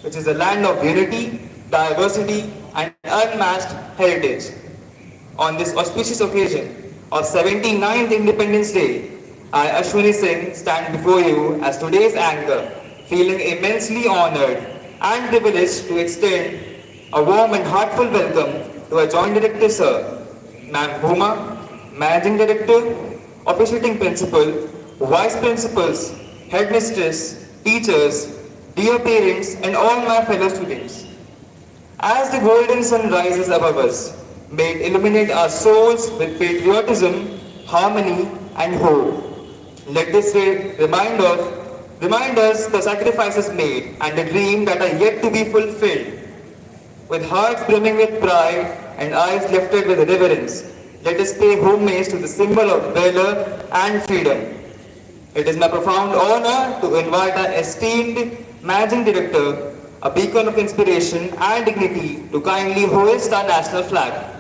which is a land of unity, diversity, and unmatched heritage. On this auspicious occasion of 79th Independence Day, I, Ashwini Singh, stand before you as today's anchor, feeling immensely honored and privileged to extend a warm and heartfelt welcome to our Joint Director, Sir, Ma'am Bhuma, Managing Director, Officiating Principal, Vice Principals, Headmistress, teachers, dear parents, and all my fellow students. As the golden sun rises above us, may it illuminate our souls with patriotism, harmony, and hope. Let this day remind us the sacrifices made and the dreams that are yet to be fulfilled. With hearts brimming with pride and eyes lifted with reverence, let us pay homage to the symbol of valor and freedom. It is my profound honor to invite our esteemed Managing Director, a beacon of inspiration and dignity, to kindly hoist our national flag.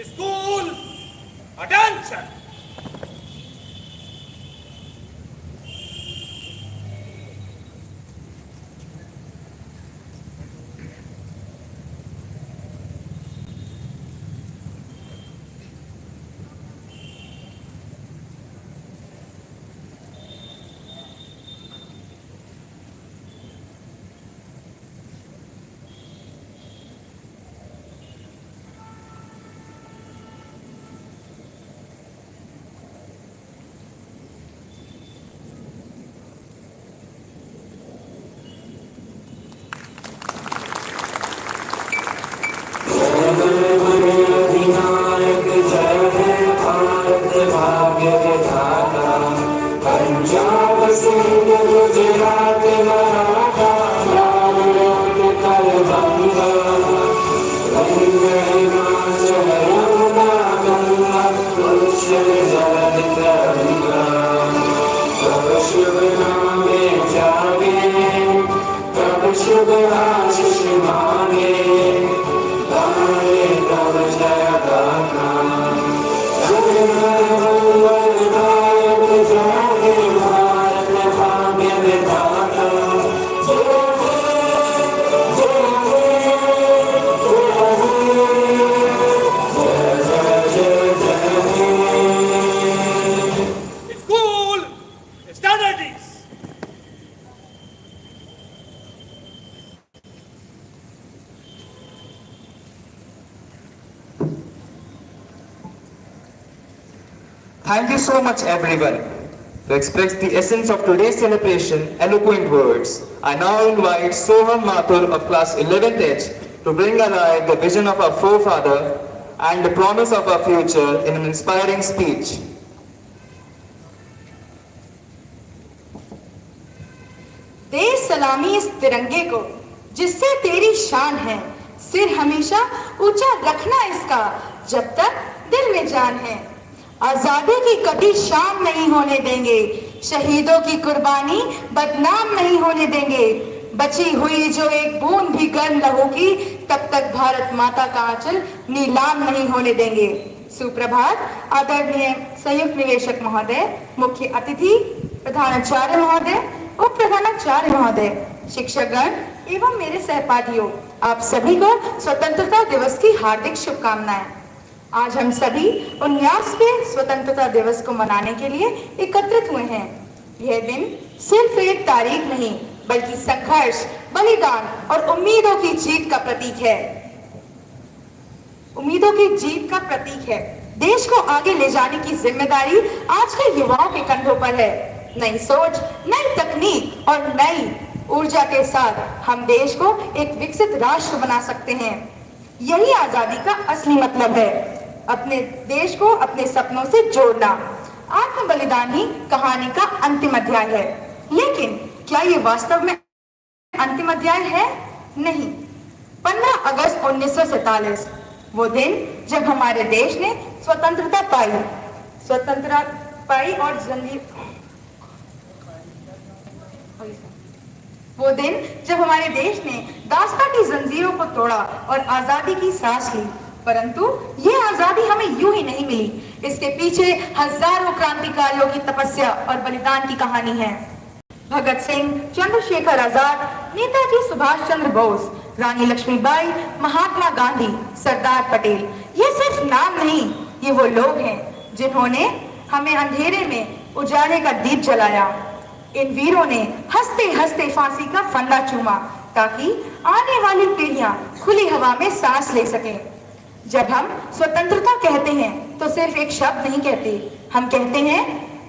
School, attention! Thank you so much, everyone. To express the essence of today's celebration, eloquent words, I now invite Soham Mathur of class 11th H to bring alive the vision of our forefather and the promise of our future in an inspiring speech. दे सलामी इस तिरंगे को जिससे तेरी शान है, सिर हमेशा ऊंचा रखना इसका जब तक दिल में जान है। आजादी की कभी शाम नहीं होने देंगे, शहीदों की कुर्बानी बदनाम नहीं होने देंगे। बची हुई जो एक बूंद भी गर्म लहू की, तब तक भारत माता का आंचल नीलाम नहीं होने देंगे। सुप्रभात आदरणीय संयुक्त निवेशक महोदय, मुख्य अतिथि, प्रधानाचार्य महोदय, उप प्रधानाचार्य महोदय, शिक्षकगण एवं मेरे सहपाठियों, आप सभी को स्वतंत्रता दिवस की हार्दिक शुभकामनाएं। आज हम सभी 49वें स्वतंत्रता दिवस को मनाने के लिए एकत्रित हुए हैं। यह दिन सिर्फ एक तारीख नहीं, बल्कि संघर्ष, बलिदान और उम्मीदों की जीत का प्रतीक है। उम्मीदों की जीत का प्रतीक है। देश को आगे ले जाने की जिम्मेदारी आज के युवाओं के कंधों पर है। नई सोच, नई तकनीक और नई ऊर्जा के साथ हम देश को एक विकसित राष्ट्र बना सकते हैं। यही आजादी का असली मतलब है, अपने देश को अपने सपनों से जोड़ना। आत्म बलिदान ही कहानी का अंतिम अध्याय है, लेकिन क्या ये वास्तव में अंतिम अध्याय है? नहीं। 15 अगस्त 1947 वो दिन जब हमारे देश ने स्वतंत्रता पाई और जंगी वो दिन जब हमारे देश ने दास्ता की जंजीरों को तोड़ा और आजादी की सांस ली। परंतु ये आजादी हमें यूं ही नहीं मिली, इसके पीछे हजारों क्रांतिकारियों की तपस्या और बलिदान की कहानी है। भगत सिंह, चंद्रशेखर आजाद, नेताजी सुभाष चंद्र बोस, रानी लक्ष्मीबाई, महात्मा गांधी, सरदार पटेल, ये सिर्फ नाम नहीं, ये वो लोग हैं जिन्होंने हमें अंधेरे में उजाले का दीप जलाया। इन वीरों ने हंसते हंसते फांसी का फंदा चूमा ताकि आने वाली पीढ़ियां खुली हवा में सांस ले सकें। जब हम स्वतंत्रता कहते हैं तो सिर्फ एक शब्द नहीं कहते, हम कहते हैं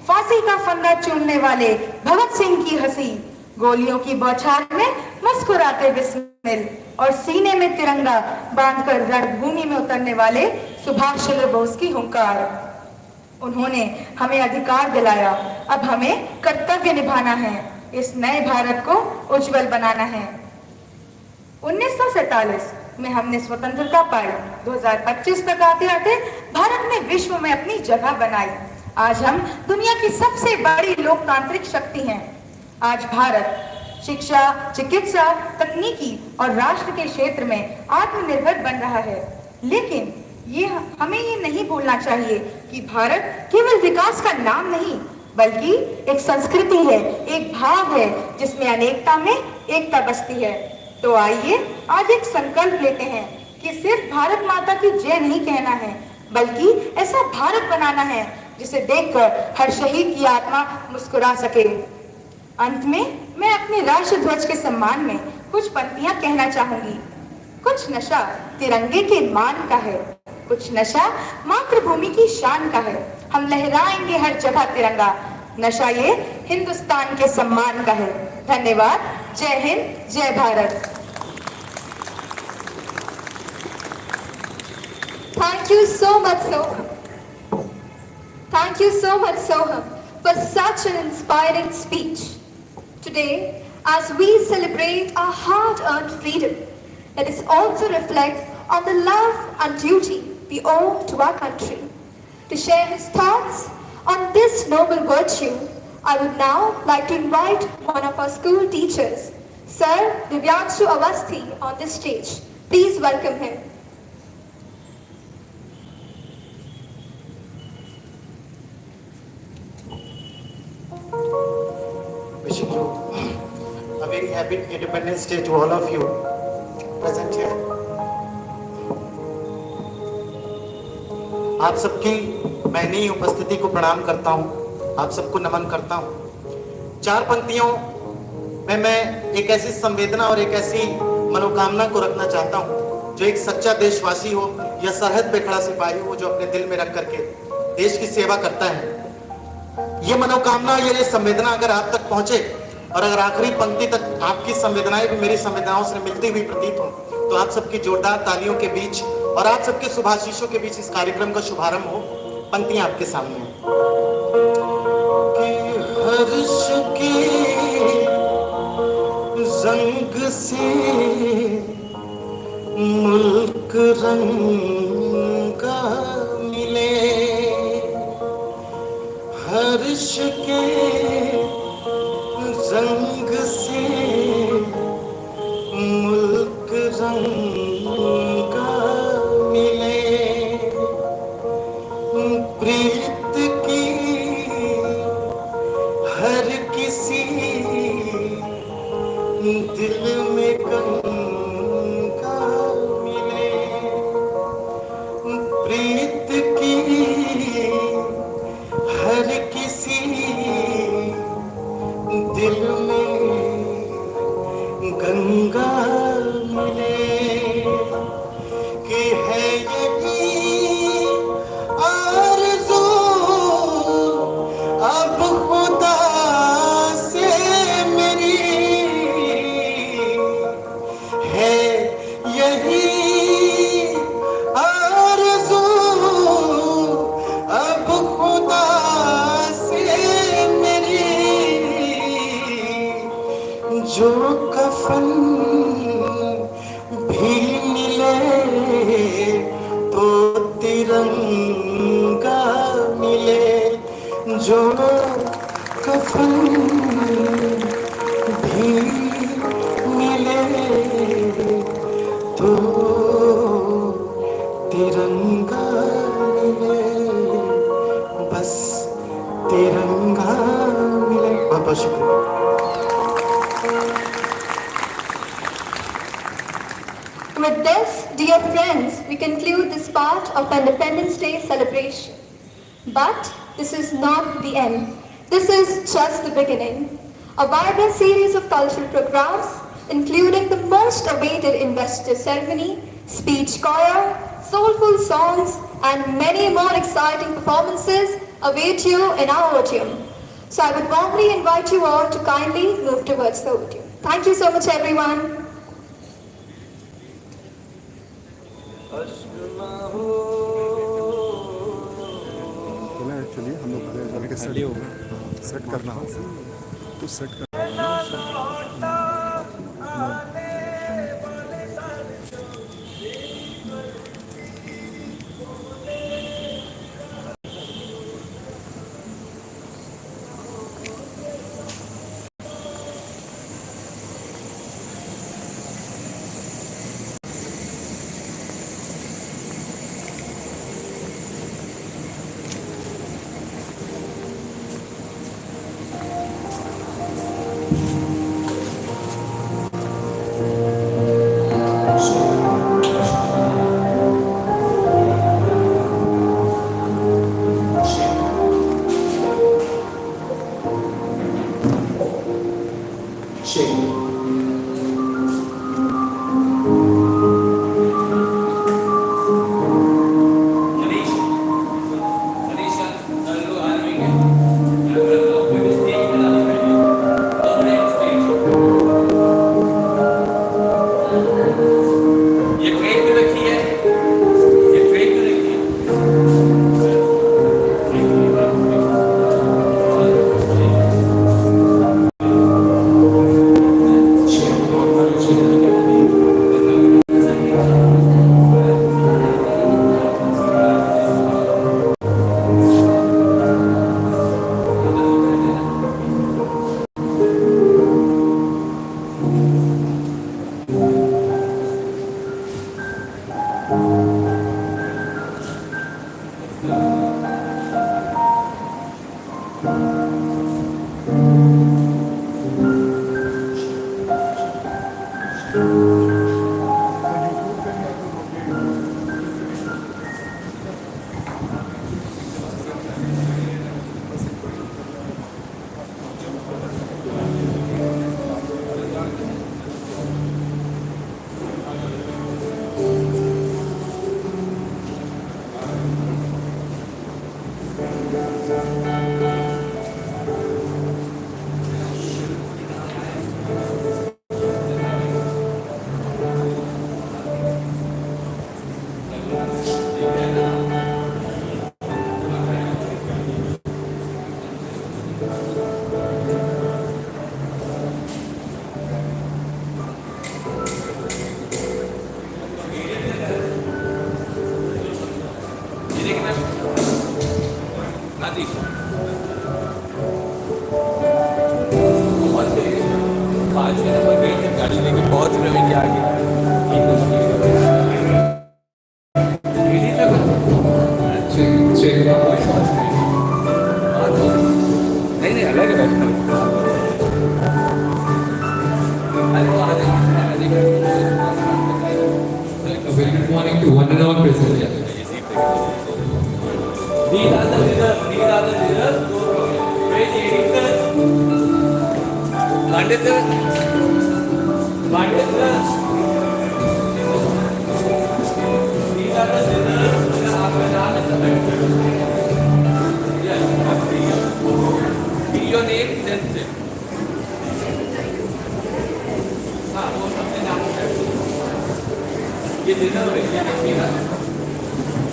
फांसी का फंदा चूमने वाले भगत सिंह की हंसी, गोलियों की बौछार में मुस्कुराते बिस्मिल और सीने में तिरंगा बांधकर रणभूमि में उतरने वाले सुभाष चंद्र बोस की हुंकार। उन्होंने हमें अधिकार दिलाया, अब हमें कर्तव्य निभाना है, इस नए भारत को उज्जवल बनाना है। 1947 में हमने स्वतंत्रता पाई, 2025 तक आते आते भारत ने विश्व में अपनी जगह बनाई। आज हम दुनिया की सबसे बड़ी लोकतांत्रिक शक्ति हैं। आज भारत शिक्षा, चिकित्सा, तकनीकी और राष्ट्र के क्षेत्र में आत्मनिर्भर बन रहा है। लेकिन हमें ये नहीं भूलना चाहिए कि भारत केवल विकास का नाम नहीं, बल्कि एक संस्कृति है, एक भाव है जिसमें अनेकता में एकता बसती है। तो आइए आज एक संकल्प लेते हैं कि सिर्फ भारत माता की जय नहीं कहना है, बल्कि ऐसा भारत बनाना है जिसे देखकर हर शहीद की आत्मा मुस्कुरा सके। अंत में मैं अपने राष्ट्र ध्वज के सम्मान में कुछ पंक्तियां कहना चाहूंगी। कुछ नशा तिरंगे के मान का है, कुछ नशा मातृभूमि की शान का है। हम लहराएंगे हर जगह तिरंगा, नशा ये हिंदुस्तान के सम्मान का है। धन्यवाद। जय हिंद, जय Bharat. Thank you so much, Soham. Thank you so much, Soham, for such an inspiring speech. Today, as we celebrate our hard-earned freedom, let us also reflect on the love and duty we owe to our country. To share his thoughts on this noble virtue, I would now like to invite one of our school teachers, Sir Divyanshu Awasthi, on this stage. Please welcome him. Wishing you a very happy Independence Day to all of you present here. आप सबकी महनीय उपस्थिति को प्रणाम करता हूँ, आप सबको नमन करता हूँ। चार पंक्तियों में मैं एक ऐसी संवेदना और एक ऐसी मनोकामना को रखना चाहता हूँ जो एक सच्चा देशवासी हो या सरहद पे खड़ा सिपाही हो जो अपने दिल में रख करके देश की सेवा करता है। ये मनोकामना, ये संवेदना अगर आप तक पहुंचे और अगर आखिरी पंक्ति तक आपकी संवेदनाएं भी मेरी संवेदनाओं से मिलती हुई प्रतीत हो, तो आप सबकी जोरदार तालियों के बीच और आप सबके शुभाशीषों के बीच इस कार्यक्रम का शुभारंभ हो। पंक्तियां आपके सामने हैं कि हर्ष की जंग से मुल्क रंगा मिले, हर्ष के जंग से मुल्क रंगा मिले, प्रीत की हर किसी दिल में गंगा मिले, प्रीत की हर किसी दिल में गंगा मिले। तिरंगा मिले, बस तिरंगा मिले। बहुत बहुत शुक्रिया। With this, dear friends, we conclude this part of Independence Day celebration. But this is not the end. This is just the beginning. A vibrant series of cultural programs, including the most awaited investiture ceremony, speech choir, soulful songs, and many more exciting performances await you in our auditorium. So I would warmly invite you all to kindly move towards the auditorium. Thank you so much, everyone. Actually हम लोग जाने के set करना हो तो set कर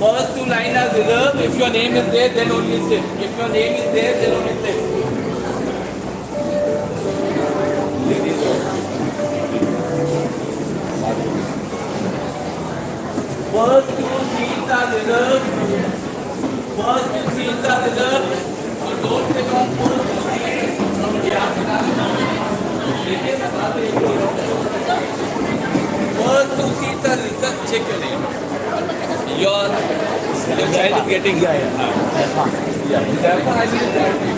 First two lines are reserved. If your name is there, then only sit. If your name is there, then only sit. First two seats are reserved. First two seats are reserved. So don't take on full seats. First First two seats are reserved. Check your name. Your child is getting. Yeah. Therefore, I will tell you.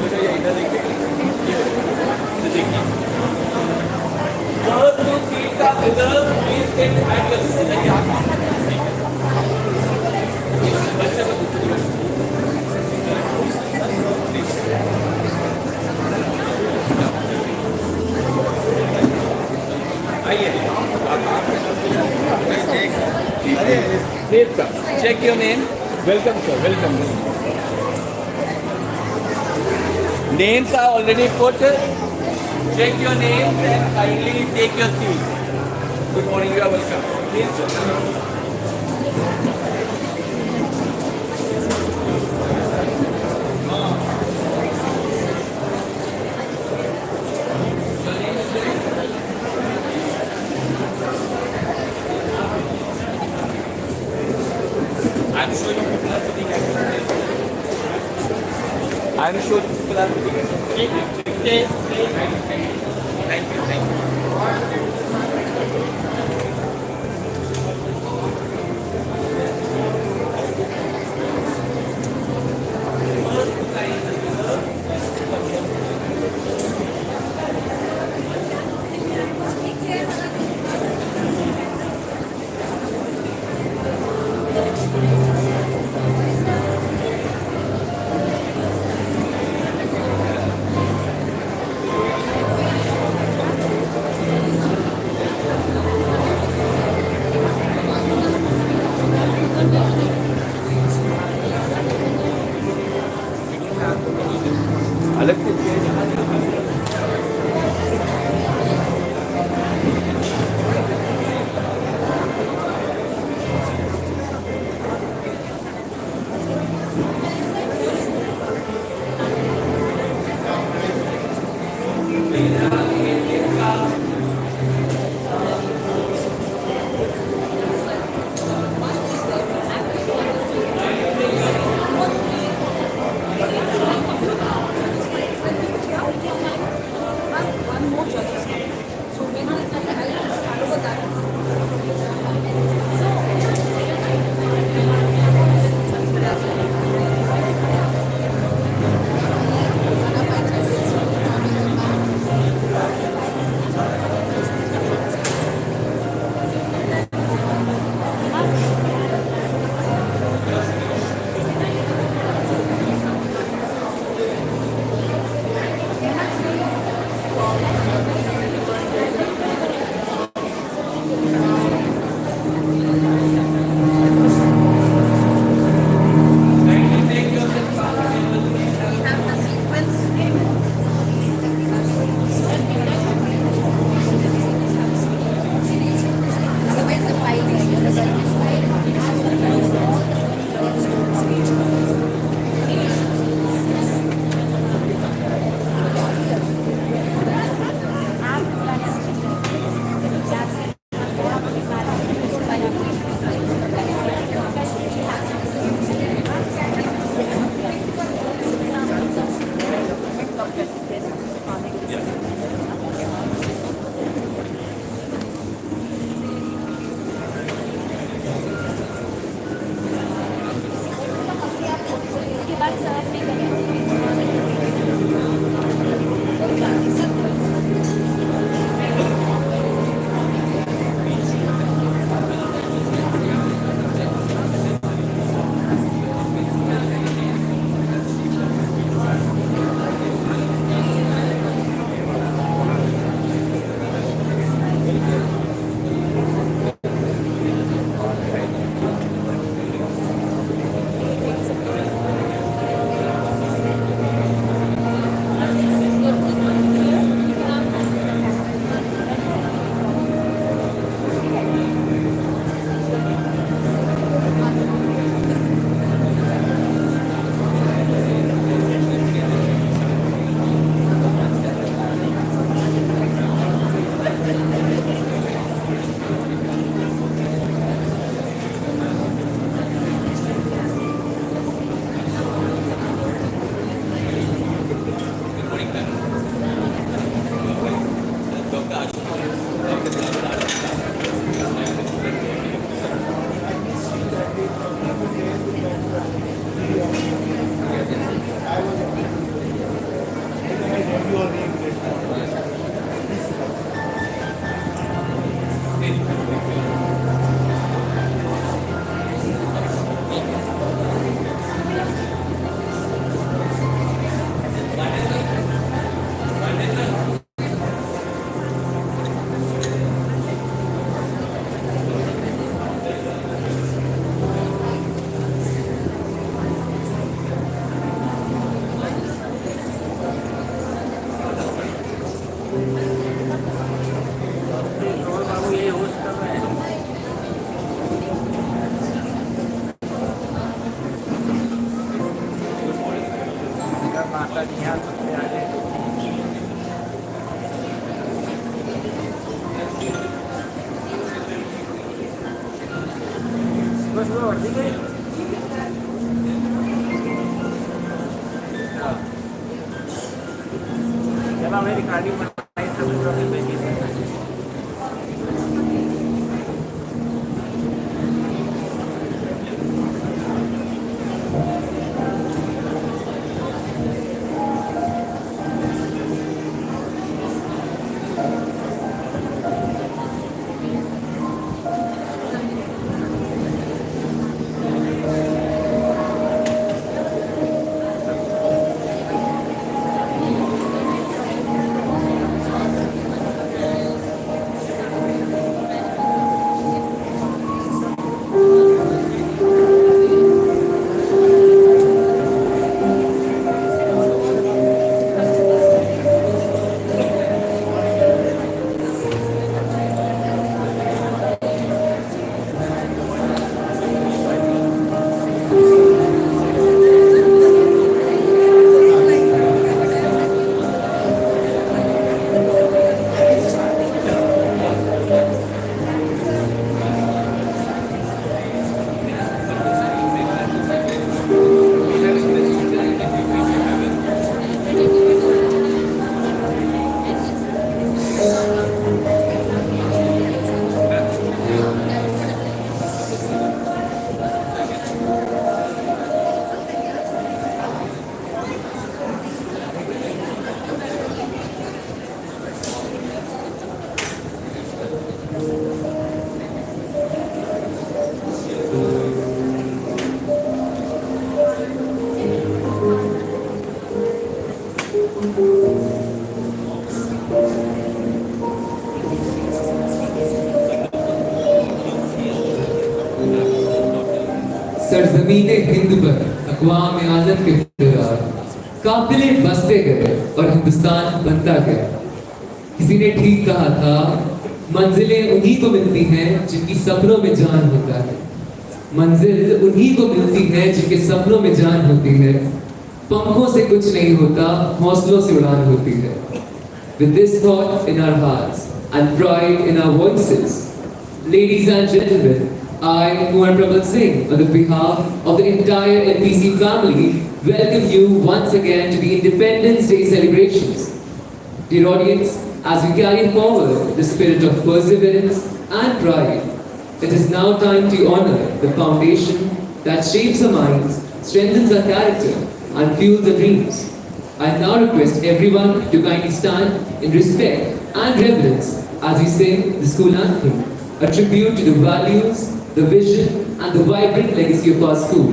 First two seats are reserved. Please take at your seat. Please come. Check your name. Welcome, sir. Welcome. Names are already put. Check your names and kindly take your seat. Good morning. You are welcome. Please. I'm sure you people are sitting at your table. I'm sure you people are sitting at your table. Thank you. अलग से सरजमीने हिंद पर अक़वाम आज़म के फिरार काफिले बसते गए और हिंदुस्तान बनता गया। किसी ने ठीक कहा था, मंजिलें उन्हीं को मिलती हैं जिनकी सपनों में जान होता है। मंजिल उन्हीं को मिलती है जिनके सपनों में जान होती है। पंखों से कुछ नहीं होता, हौसलों से उड़ान होती है। With this thought in our hearts and pride in our voices, ladies and gentlemen, I, Kumar Prabal Singh, on the behalf of the entire NPC family, welcome you once again to the Independence Day celebrations. Dear audience, as we carry forward the spirit of perseverance and pride, it is now time to honor the foundation that shapes our minds, strengthens our character, and fuels our dreams. I now request everyone to kindly stand in respect and reverence as we sing the school anthem, a tribute to the values, the vision, and the vibrant legacy of our school.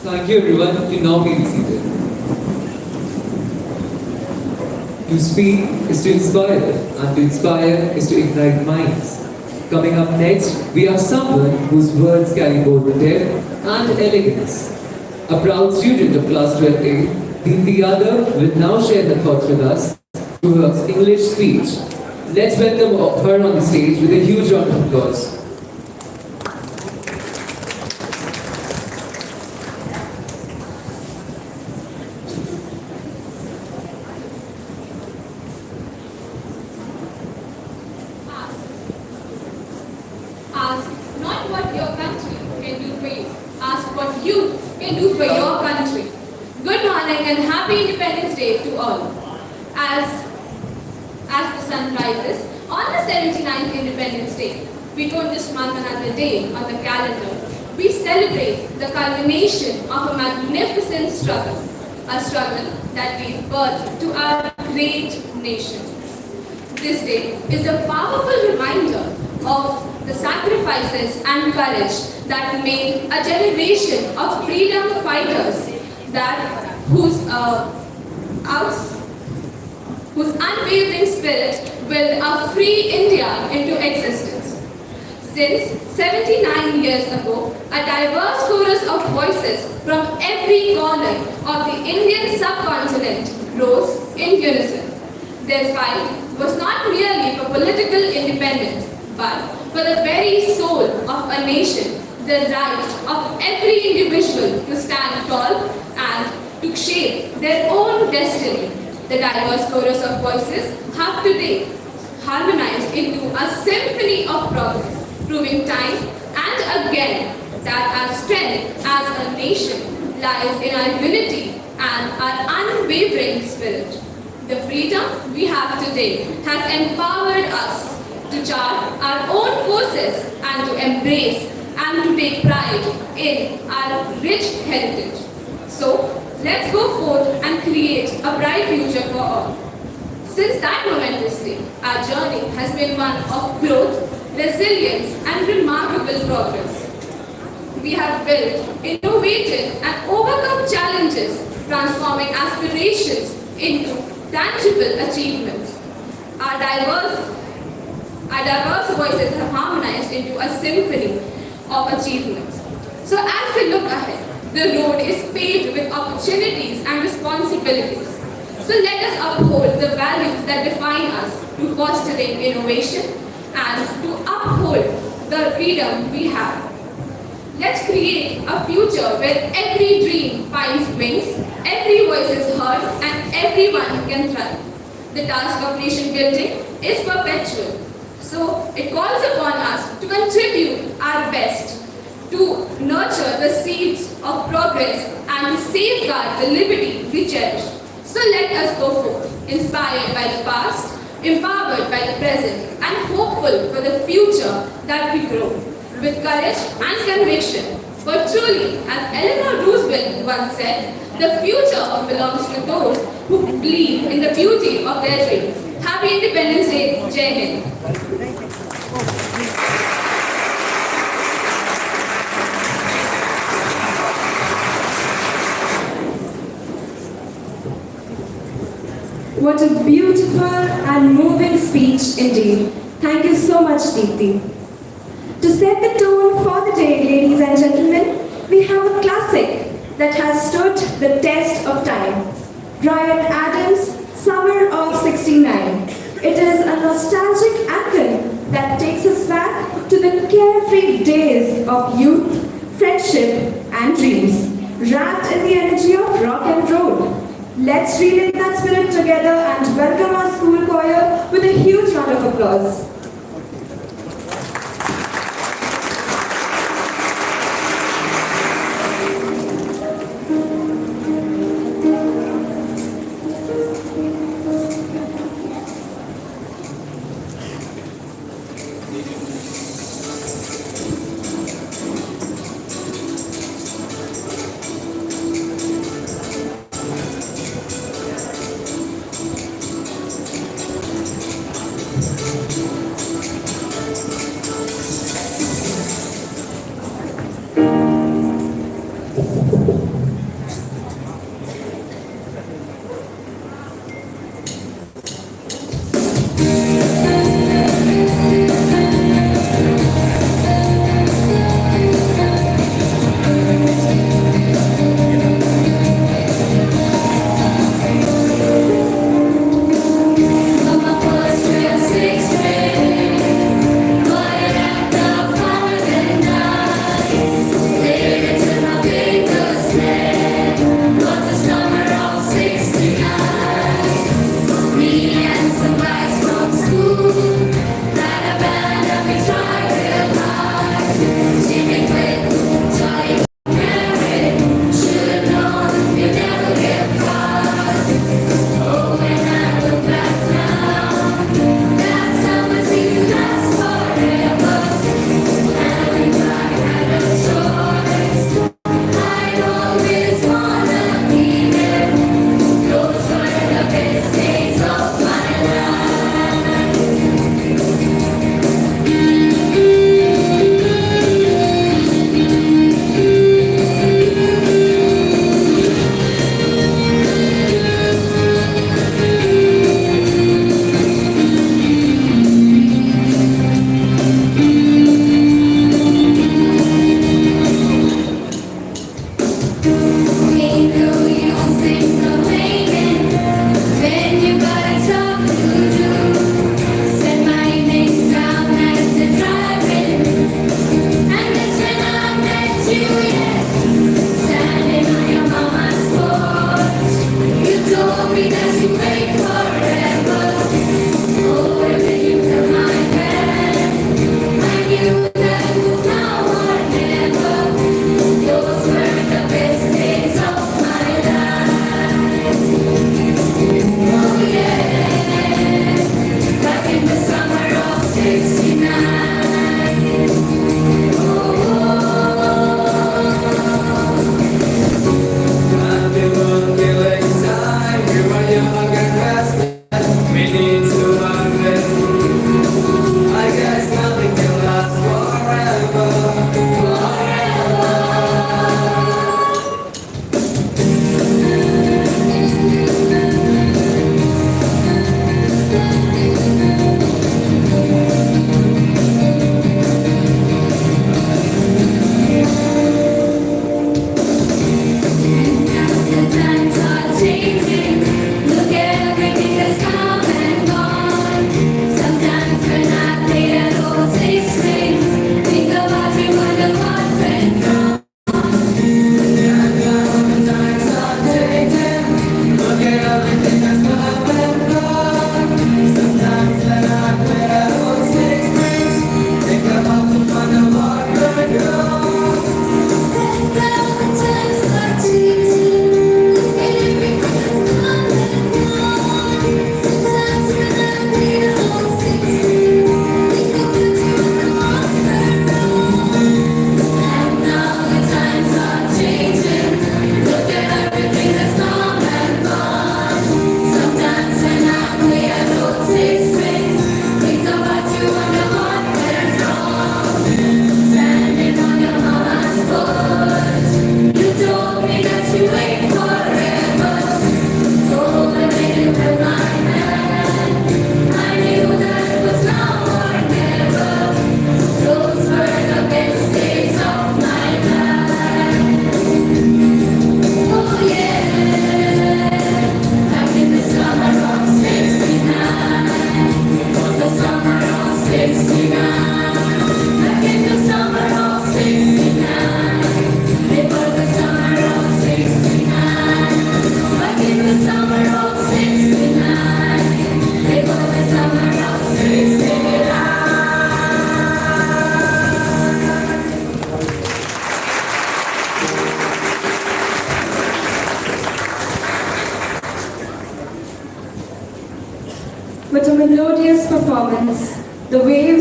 Thank you everyone. You now be seated. To speak is to inspire, and to inspire is to ignite minds. Coming up next, we have someone whose words carry both depth and elegance. A proud student of class 12A, Deepti Yadav will now share her thoughts with us through her English speech. Let's welcome her on the stage with a huge round of applause. Ask not what your country can do for you. Ask what you can do for your country. Good morning and happy Independence Day to all. As the sun rises on the 79th Independence Day, we don't just mark another day on the calendar. We celebrate the culmination of a magnificent struggle. A struggle that gave birth to our great nation. This day is a powerful reminder of the sacrifices and courage that made a generation of freedom fighters whose unwavering spirit built a free India into existence. Since 79 years ago, a diverse chorus of voices from every corner of the Indian subcontinent rose in unison. Their fight was not merely for political independence, but for the very soul of a nation, the right of every individual to stand tall and to shape their own destiny. The diverse chorus of voices have today harmonized into a symphony of progress, proving time and again that our strength as a nation lies in our unity and our unwavering spirit. The freedom we have today has empowered us to chart our own courses and to embrace and to take pride in our rich heritage. So, let's go forth and create a bright future for all. Since that momentous day, our journey has been one of growth, resilience, and remarkable progress. We have built, innovated, and overcome challenges, transforming aspirations into tangible achievements. Our diverse voices have harmonized into a symphony of achievements. So as we look ahead, the road is paved with opportunities and responsibilities. So let us uphold the values that define us to fostering innovation and to uphold the freedom we have. Let's create a future where every dream finds wings, every voice is heard, and everyone can thrive. The task of nation building is perpetual. So it calls upon us to contribute our best to nurture the seeds of progress and to safeguard the liberty we cherish. So let us go forth, inspired by the past, empowered by the present, and hopeful for the future that we grow, with courage and conviction. For truly, as Eleanor Roosevelt once said, the future belongs to those who believe in the beauty of their dreams. Happy Independence Day, Jai Hind. What a beautiful and moving speech indeed. Thank you so much, Deepti. To set the tone for the day, ladies and gentlemen, we have a classic that has stood the test of time. Bryan Adams' Summer of '69. It is a nostalgic anthem that takes us back to the carefree days of youth, friendship, and dreams, wrapped in the energy of rock and roll. Let's relive that spirit together and welcome our school choir with a huge round of applause.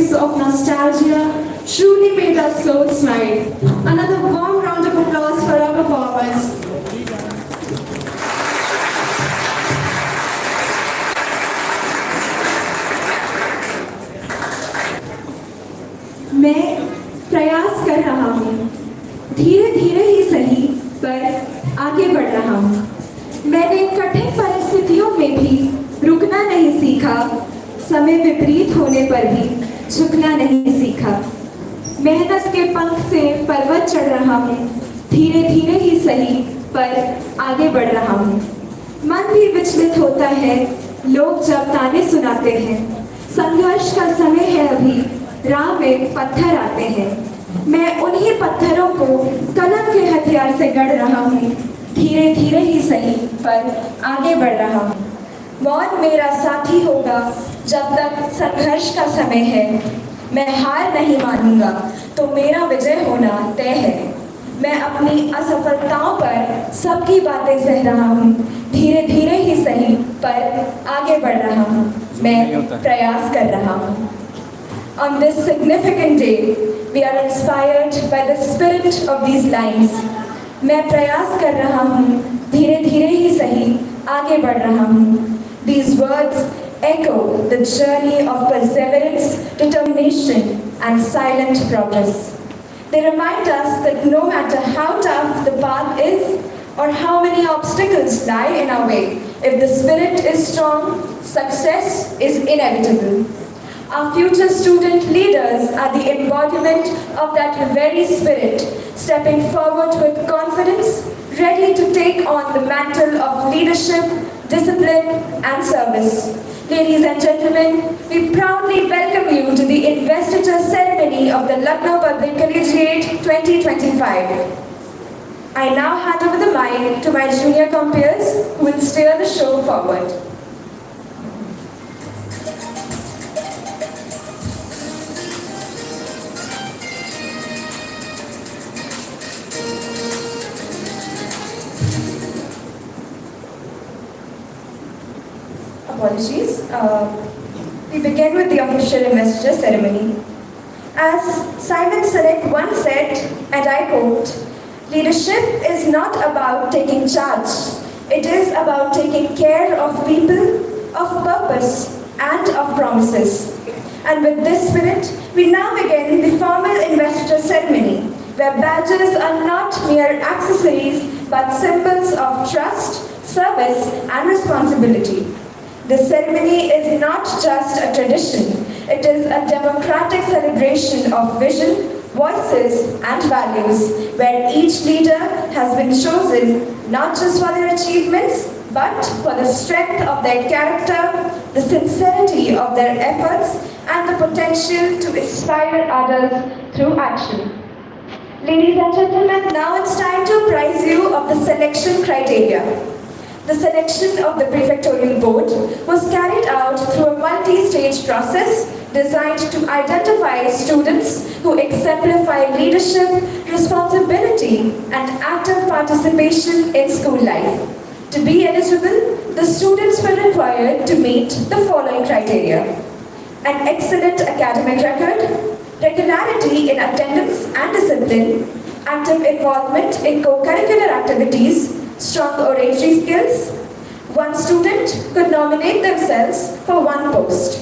memories of nostalgia truly made our souls smile. Another warm round of applause for our performers. मैं प्रयास कर रहा हूँ, धीरे धीरे ही सही पर आगे बढ़ रहा हूँ। मैंने कठिन परिस्थितियों में भी रुकना नहीं सीखा, समय विपरीत होने पर भी झुकना नहीं सीखा। मेहनत के पंख से पर्वत चढ़ रहा हूँ, धीरे धीरे ही सही पर आगे बढ़ रहा हूँ। मन भी विचलित होता है लोग जब ताने सुनाते हैं, संघर्ष का समय है अभी, राह में पत्थर आते हैं। मैं उन्हीं पत्थरों को कलम के हथियार से गढ़ रहा हूँ, धीरे धीरे ही सही पर आगे बढ़ रहा हूँ। मौन मेरा साथी होगा जब तक संघर्ष का समय है। मैं हार नहीं मानूंगा तो मेरा विजय होना तय है। मैं अपनी असफलताओं पर सबकी बातें सह रहा हूँ, धीरे धीरे ही सही पर आगे बढ़ रहा हूँ। मैं प्रयास कर रहा हूँ। On this significant day, we are inspired by the spirit of these lines. मैं प्रयास कर रहा हूँ, धीरे धीरे ही सही आगे बढ़ रहा हूँ. These words echo the journey of perseverance, determination, and silent progress. They remind us that no matter how tough the path is or how many obstacles lie in our way, if the spirit is strong, success is inevitable. Our future student leaders are the embodiment of that very spirit, stepping forward with confidence, ready to take on the mantle of leadership, discipline, and service. Ladies and gentlemen, we proudly welcome you to the investiture ceremony of the Lucknow Public Collegiate 2025. I now hand over the mic to my junior compeers who will steer the show forward. Apologies. We begin with the official investiture ceremony. As Simon Sinek once said, and I quote, "Leadership is not about taking charge. It is about taking care of people, of purpose, and of promises." And with this spirit, we now begin the formal investiture ceremony, where badges are not mere accessories, but symbols of trust, service, and responsibility. This ceremony is not just a tradition, it is a democratic celebration of vision, voices, and values, where each leader has been chosen not just for their achievements, but for the strength of their character, the sincerity of their efforts, and the potential to inspire others through action. Ladies and gentlemen, now it's time to apprise you of the selection criteria. The selection of the prefectorial board was carried out through a multi-stage process designed to identify students who exemplify leadership, responsibility, and active participation in school life. To be eligible, the students were required to meet the following criteria: an excellent academic record, regularity in attendance and discipline, active involvement in co-curricular activities, strong oratory skills. One student could nominate themselves for one post.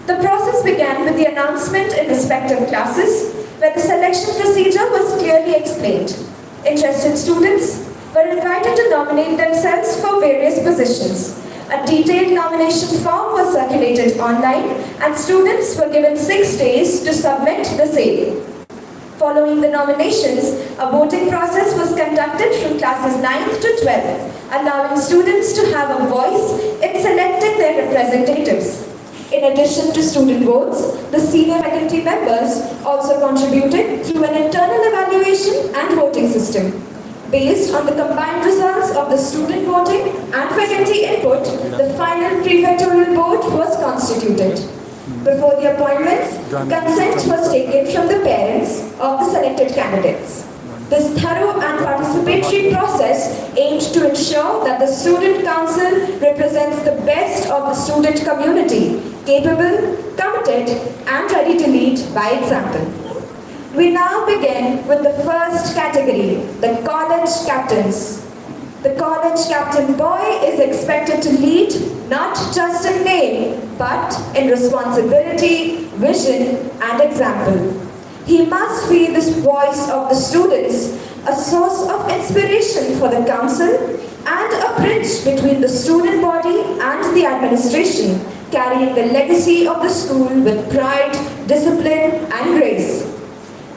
The process began with the announcement in respective classes, where the selection procedure was clearly explained. Interested students were invited to nominate themselves for various positions. A detailed nomination form was circulated online, and students were given 6 days to submit the same. Following the nominations, a voting process was conducted from classes 9th to 12th, allowing students to have a voice in selecting their representatives. In addition to student votes, the senior faculty members also contributed through an internal evaluation and voting system. Based on the combined results of the student voting and faculty input, the final prefectorial board was constituted. Before the appointments, consent was taken from the parents of the selected candidates. This thorough and participatory process aimed to ensure that the student council represents the best of the student community, capable, committed, and ready to lead by example. We now begin with the first category, the college captains. The college captain boy is expected to lead not just in name, but in responsibility, vision, and example. He must be the voice of the students, a source of inspiration for the council, and a bridge between the student body and the administration, carrying the legacy of the school with pride, discipline, and grace.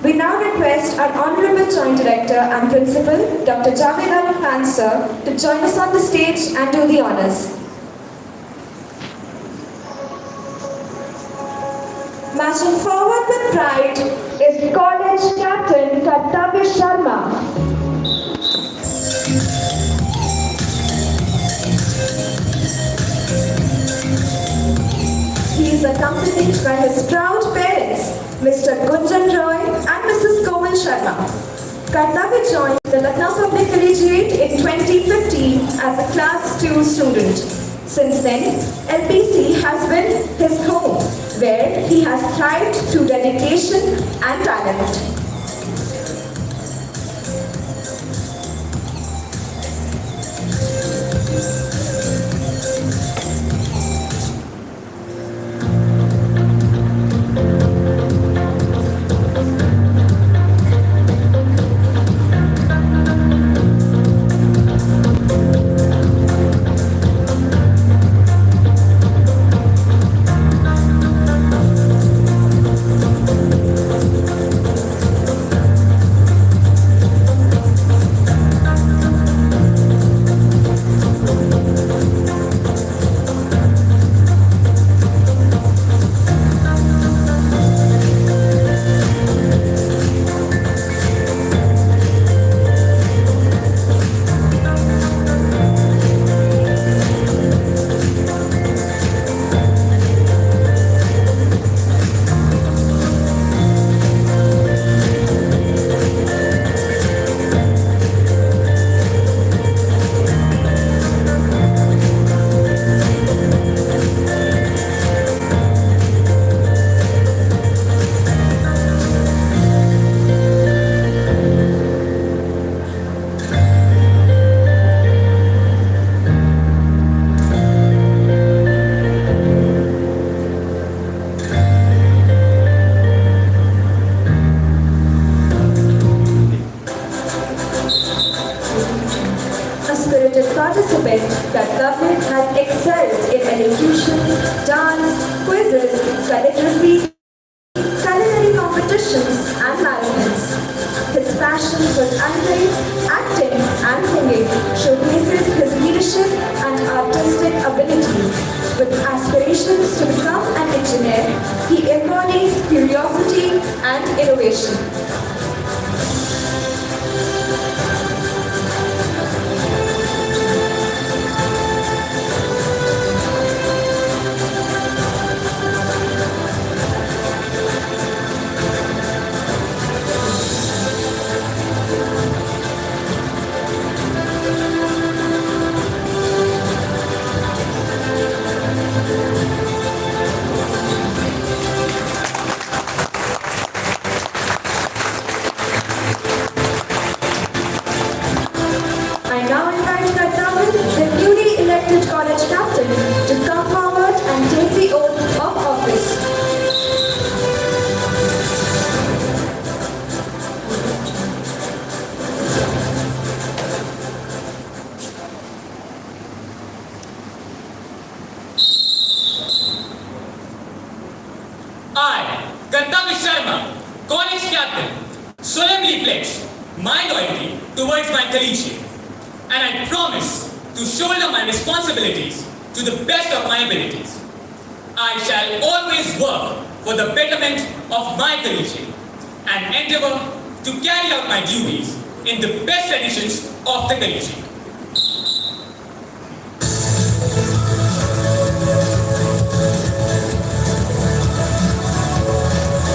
We now request our Honorable Joint Director and Principal, Dr. Javed Ali Khan sir, to join us on the stage and do the honours. Marching forward with pride is College Captain Kartavya Sharma. He is accompanied by his proud parents, Mr. Gunjan Roy and Mrs. Komal Sharma. Kartavya joined the Lucknow Public Collegiate in 2015 as a Class 2 student. Since then, LPC has been his home, where he has thrived through dedication and talent. participant, Kartavya has excelled in elocution, dance, quizzes, calligraphy, culinary competitions, and marathons. His passion for acting, and singing showcases his leadership and artistic abilities. With aspirations to become an engineer, he embodies curiosity and innovation. College captain to come forward and take the oath of office. I, Kartavya Sharma, college captain, solemnly pledge my loyalty towards my collegiate, and I promise to shoulder my responsibilities to the best of my abilities. I shall always work for the betterment of my collegiate and endeavor to carry out my duties in the best traditions of the collegiate.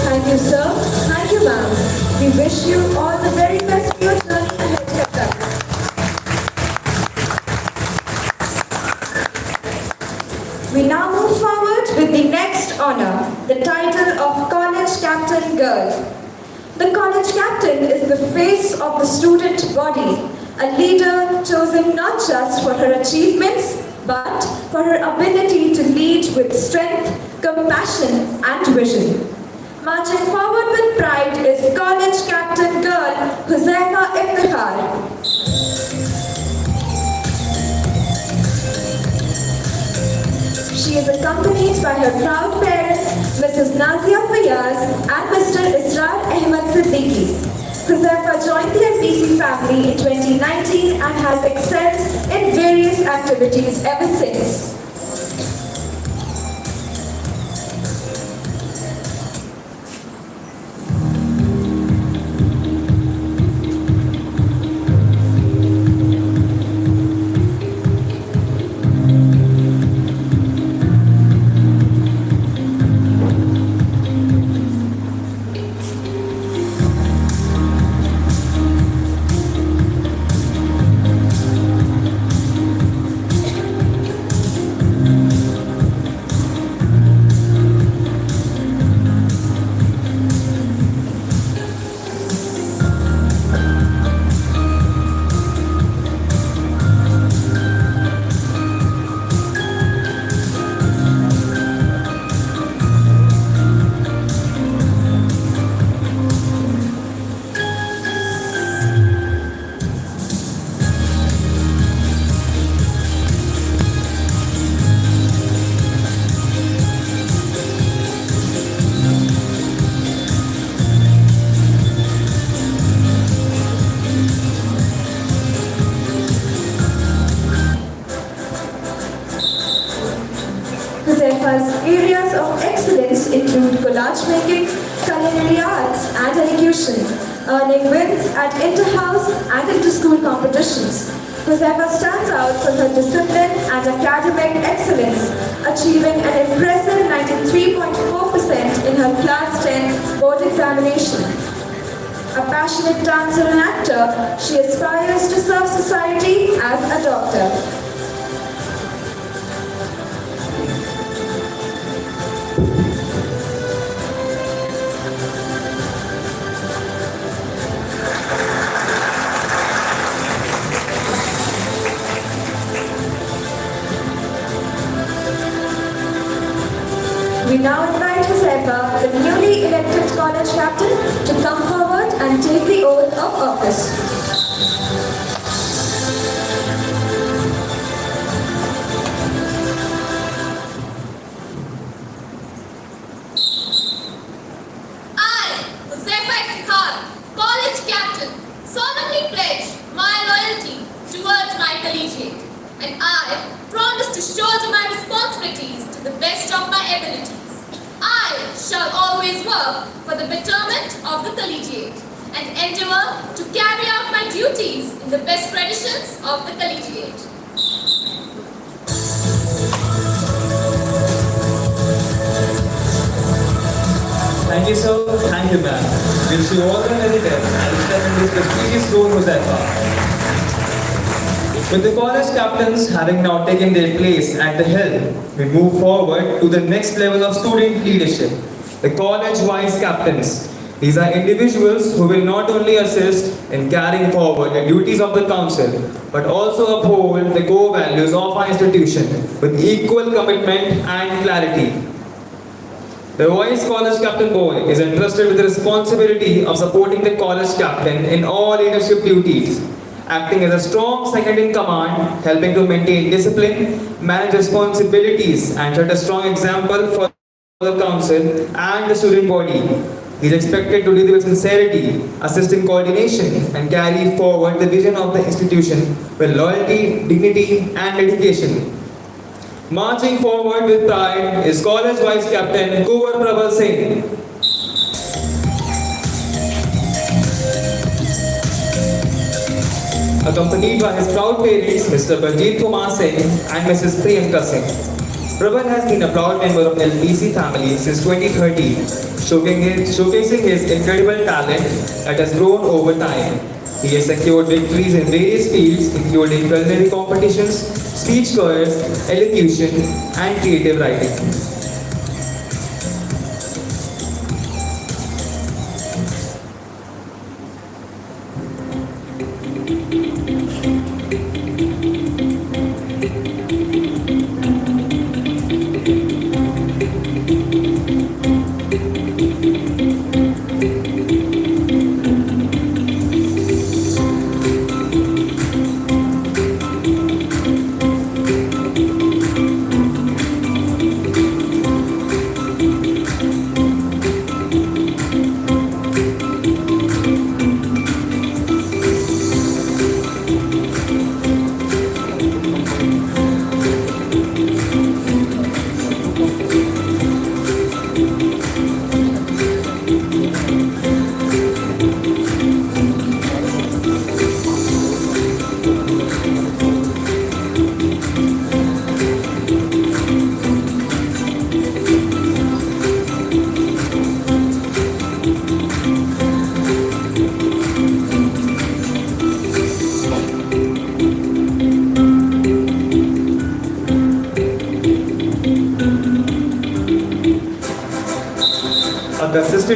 Thank you, sir. Thank you, ma'am. We wish you all the very best for your journey ahead, Kartavya. We now move forward with the next honor. girl. The college captain is the face of the student body, a leader chosen not just for her achievements, but for her ability to lead with strength, compassion, and vision. Marching forward with pride is college captain girl Huzaifa Iftikhar. She is accompanied by her proud parents, Mrs. Nazia Fayaz and Mr. Israr Ahmad Siddiqui. Huzaifa joined the NBC family in 2019 and has excelled in various activities ever since. Huzaifa's areas of excellence include collage making, culinary arts, and elocution, earning wins at inter-house and inter-school competitions. Huzaifa stands out for her discipline and academic excellence, achieving an impressive 93.4% in her Class 10 board examination. A passionate dancer and actor, she aspires to serve society as a doctor. We now invite Huzaifa, the newly elected college captain, to come forward and take the oath of office. I, Huzaifa Iftikhar, college captain, solemnly pledge my loyalty towards my collegiate, and I promise to shoulder my responsibilities to the best of my abilities. I shall always work for the betterment of the collegiate and endeavor to carry out my duties in the best traditions of the collegiate. Thank you, sir. Thank you, ma'am. Wish you all the very best and step in this prestigious role, Huzaifa. With the college captains having now taken their place at the helm, we move forward to the next level of student leadership, the college vice captains. These are individuals who will not only assist in carrying forward the duties of the council, but also uphold the core values of our institution with equal commitment and clarity. The vice college captain boy is entrusted with the responsibility of supporting the college captain in all leadership duties, acting as a strong second in command, helping to maintain discipline, manage responsibilities, and set a strong example for the council and the student body. He is expected to lead with sincerity, assist in coordination, and carry forward the vision of the institution with loyalty, dignity, and dedication. Marching forward with pride is college vice captain Kuwar Prabal Singh. Accompanied by his proud parents, Mr. Baljeet Kumar Singh and Mrs. Priyanka Singh. Prabal has been a proud member of LBC family since 2013, showcasing his incredible talent that has grown over time. He has secured victories in various fields, including culinary competitions, speech chorus, elocution, and creative writing.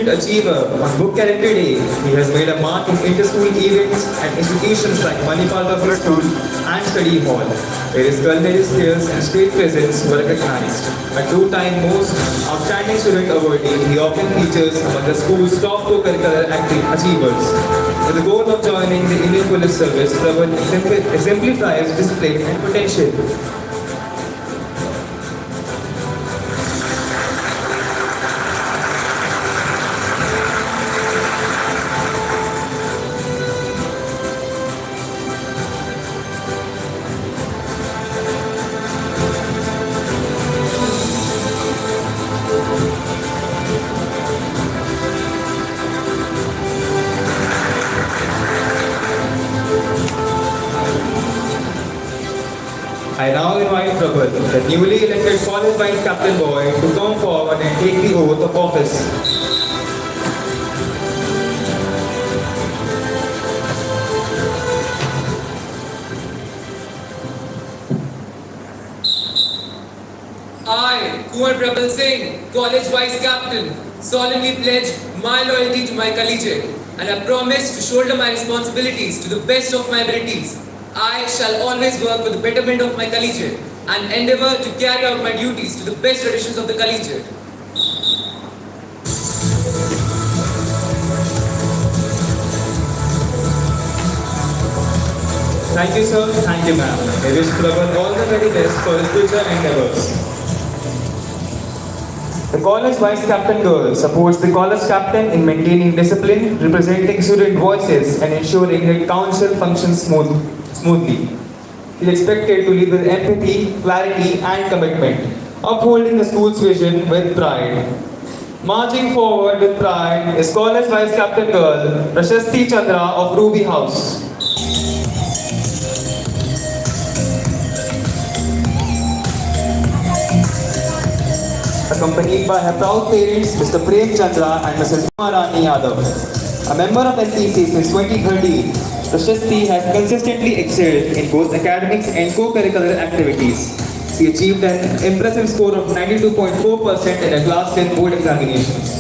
student achiever on Book Character Day. He has made a mark in inter-school events and institutions like Manipal Public School and Study Hall, where his culinary skills and state presence were recognized. A two-time most outstanding student awardee, he often features among the school's top co-curricular achievers. With the goal of joining the Indian Police Service, Prabal exemplifies discipline and potential. I now invite Prabal, the newly elected college vice captain boy, to come forward and take the oath of office. I, Kumar Prabal Singh, college vice captain, solemnly pledge my loyalty to my collegiate, and I promise to shoulder my responsibilities to the best of my abilities. I shall always work for the betterment of my collegiate and endeavour to carry out my duties to the best traditions of the collegiate. Thank you, sir. Thank you, ma'am. I wish Prabal all the very best for his future endeavors. The college vice captain girl supports the college captain in maintaining discipline, representing student voices, and ensuring that council functions smoothly. He is expected to lead with empathy, clarity, and commitment, upholding the school's vision with pride. Marching forward with pride is college vice captain girl Prashasti Chandra of Ruby House. Accompanied by her proud parents, Mr. Prem Chandra and Mrs. Umarani Yadav. A member of NPC since 2013, Prashasti has consistently excelled in both academics and co-curricular activities. She achieved an impressive score of 92.4% in her class 10 board examinations.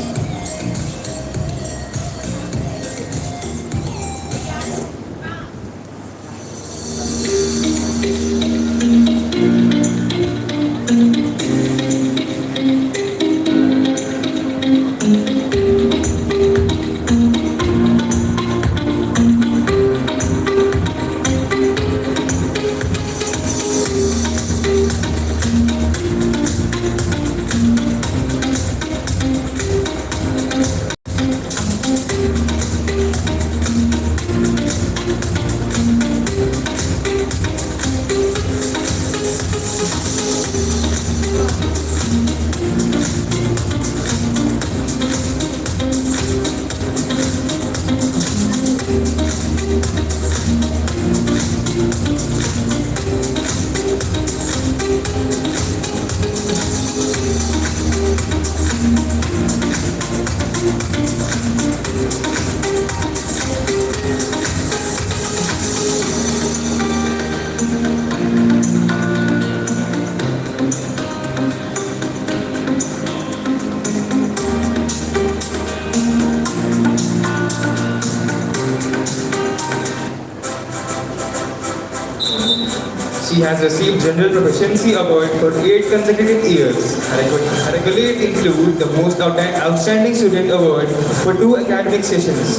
She has received General Proficiency Award for 8 consecutive years. Her accolades include the Most Outstanding Student Award for 2 academic sessions.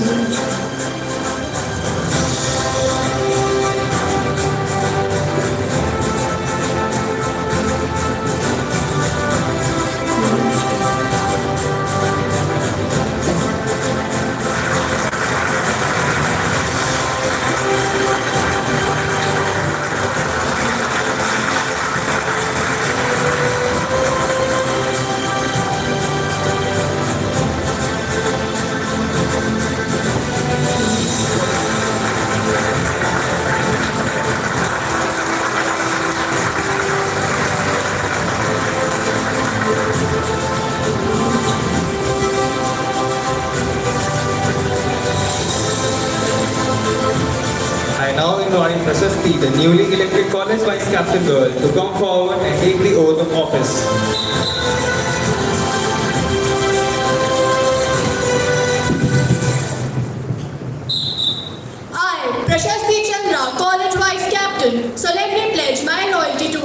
I now invite Prashasti, the newly elected college vice captain girl, to come forward and take the oath of office.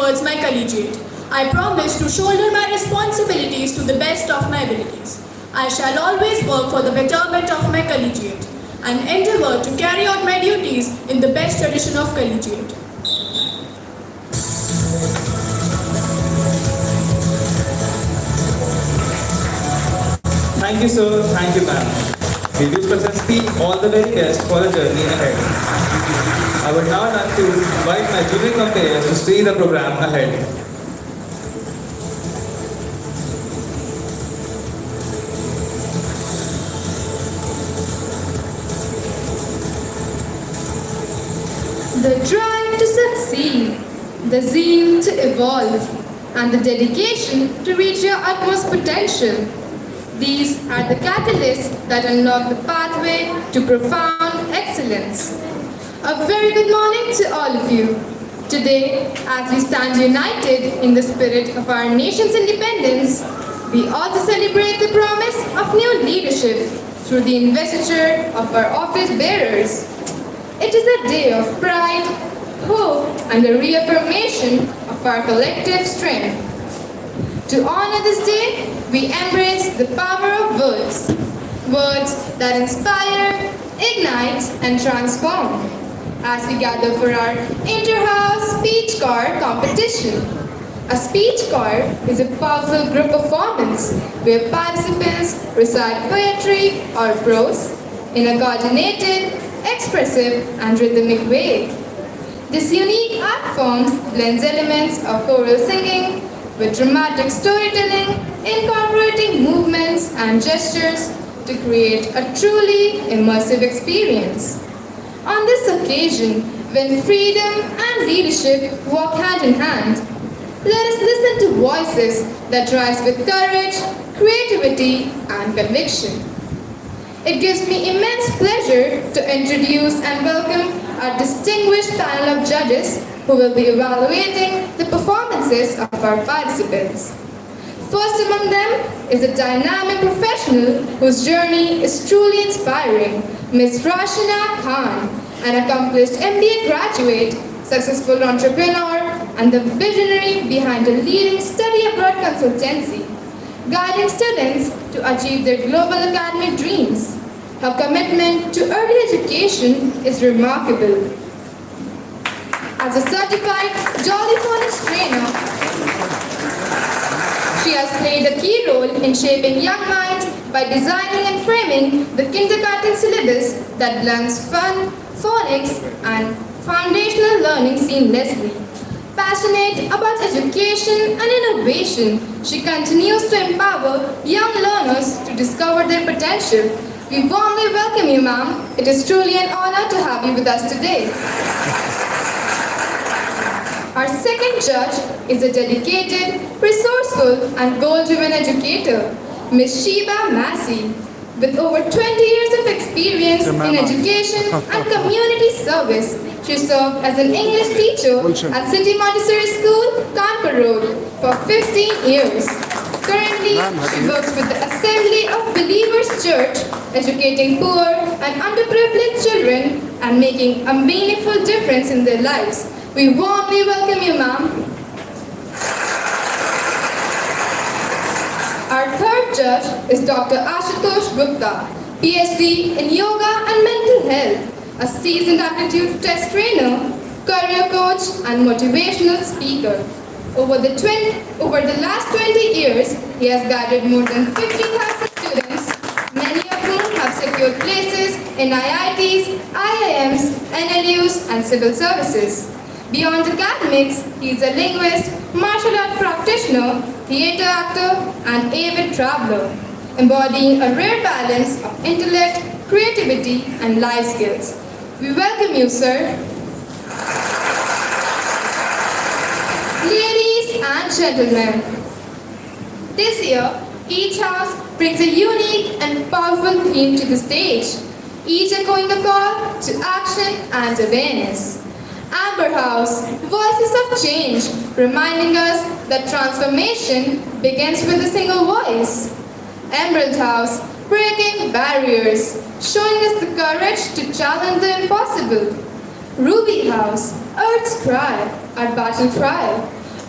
towards my collegiate. I promise to shoulder my responsibilities to the best of my abilities. I shall always work for the betterment of my collegiate and endeavor to carry out my duties in the best tradition of collegiate. Thank you, sir. Thank you, ma'am. We wish Prasasti all the very best for the journey ahead. I would now like to invite my junior compares to see the program ahead. The drive to succeed, the zeal to evolve, and the dedication to reach your utmost potential. These are the catalysts that unlock the pathway to profound excellence. A very good morning to all of you. Today, as we stand united in the spirit of our nation's independence, we also celebrate the promise of new leadership through the investiture of our office bearers. It is a day of pride, hope, and a reaffirmation of our collective strength. To honor this day, we embrace the power of words. Words that inspire, ignite, and transform. As we gather for our inter-house speech choir competition. A speech choir is a powerful group performance where participants recite poetry or prose in a coordinated, expressive, and rhythmic way. This unique art form blends elements of choral singing with dramatic storytelling, incorporating movements and gestures to create a truly immersive experience. On this occasion, when freedom and leadership walk hand in hand, let us listen to voices that rise with courage, creativity, and conviction. It gives me immense pleasure to introduce and welcome our distinguished panel of judges who will be evaluating the performances of our participants. First among them is a dynamic professional whose journey is truly inspiring, Ms. Rashina Khan, an accomplished MBA graduate, successful entrepreneur, and the visionary behind a leading study abroad consultancy, guiding students to achieve their global academic dreams. Her commitment to early education is remarkable. As a certified Jolly Phonics trainer, she has played a key role in shaping young minds by designing and framing the kindergarten syllabus that blends fun, phonics, and foundational learning seamlessly. Passionate about education and innovation, she continues to empower young learners to discover their potential. We warmly welcome you, ma'am. It is truly an honor to have you with us today. Our second judge is a dedicated, resourceful, and goal-driven educator, Ms. Sheba Massey. With over 20 years of experience in education and community service, she served as an English teacher at City Montessori School, Kanpur Road, for 15 years. Currently, she works with the Assembly of Believers Church, educating poor and underprivileged children and making a meaningful difference in their lives. We warmly welcome you, ma'am. Our third judge is Dr. Ashutosh Gupta, PhD in Yoga and Mental Health, a seasoned aptitude test trainer, career coach, and motivational speaker. Over the last 20 years, he has guided more than 50,000 students, many of whom have secured places in IITs, IIMs, NLUs, and civil services. Beyond academics, he is a linguist, martial art practitioner, theatre actor, and avid traveler, embodying a rare balance of intellect, creativity, and life skills. We welcome you, sir. Ladies and gentlemen, this year, each house brings a unique and powerful theme to the stage, each echoing a call to action and awareness. Amber House, voices of change, reminding us that transformation begins with a single voice. Emerald House, breaking barriers, showing us the courage to challenge the impossible. Ruby House, Earth's cry, our battle cry,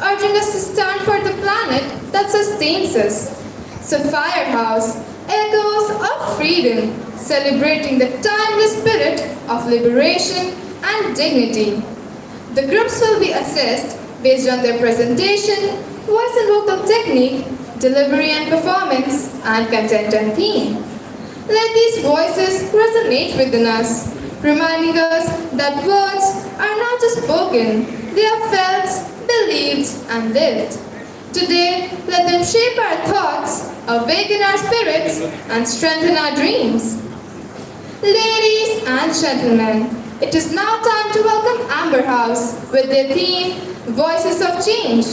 urging us to stand for the planet that sustains us. So Firehouse, echoes of freedom, celebrating the timeless spirit of liberation and dignity. The groups will be assessed based on their presentation, voice and vocal technique, delivery and performance, and content and theme. Let these voices resonate within us, reminding us that words are not just spoken, they are felt, believed, and lived. Today, let them shape our thoughts, awaken our spirits, and strengthen our dreams. Ladies and gentlemen, it is now time to welcome Amber House with their theme, Voices of Change.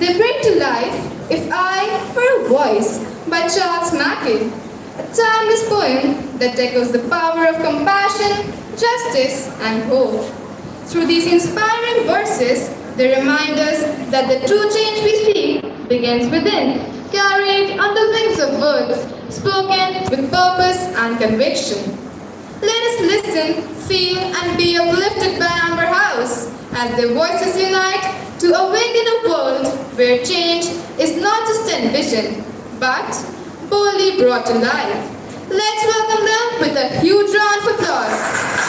They bring to life If I Were a Voice by Charles Mackay, a timeless poem that echoes the power of compassion, justice, and hope. Through these inspiring verses, they remind us that the true change we seek begins within, carried on the wings of words, spoken with purpose and conviction. Let us listen, feel, and be uplifted by Amber House as their voices unite to awaken a world where change is not just envisioned, but boldly brought to life. Let's welcome them with a huge round of applause.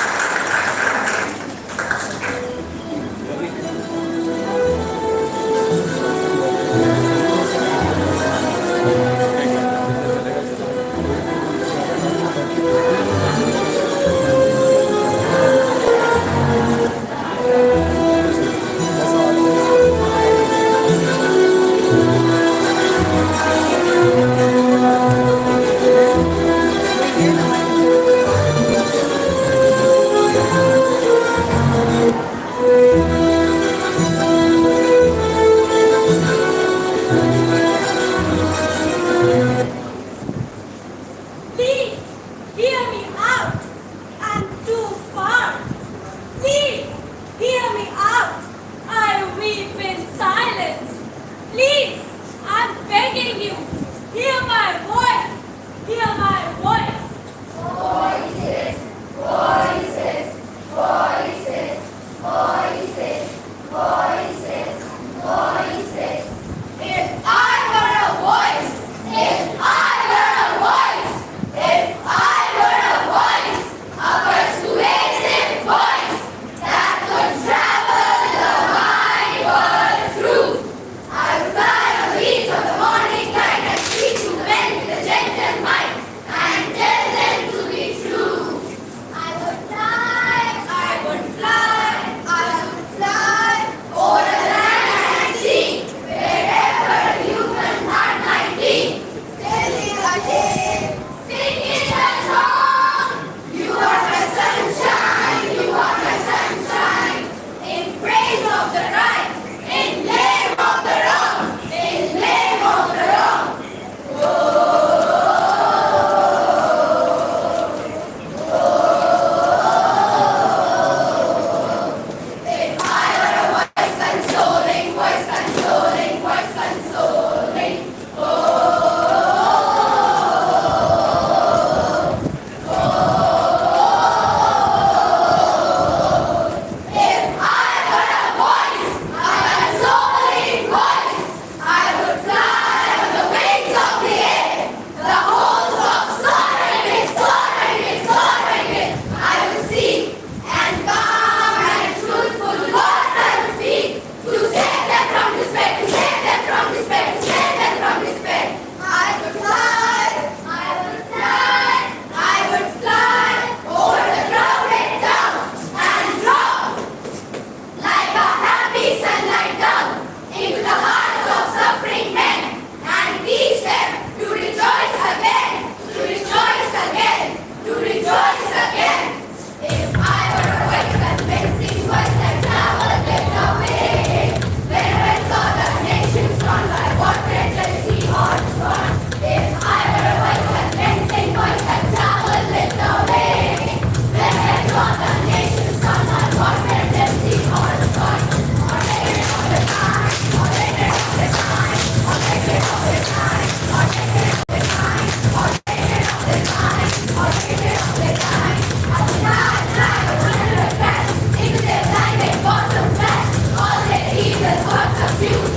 You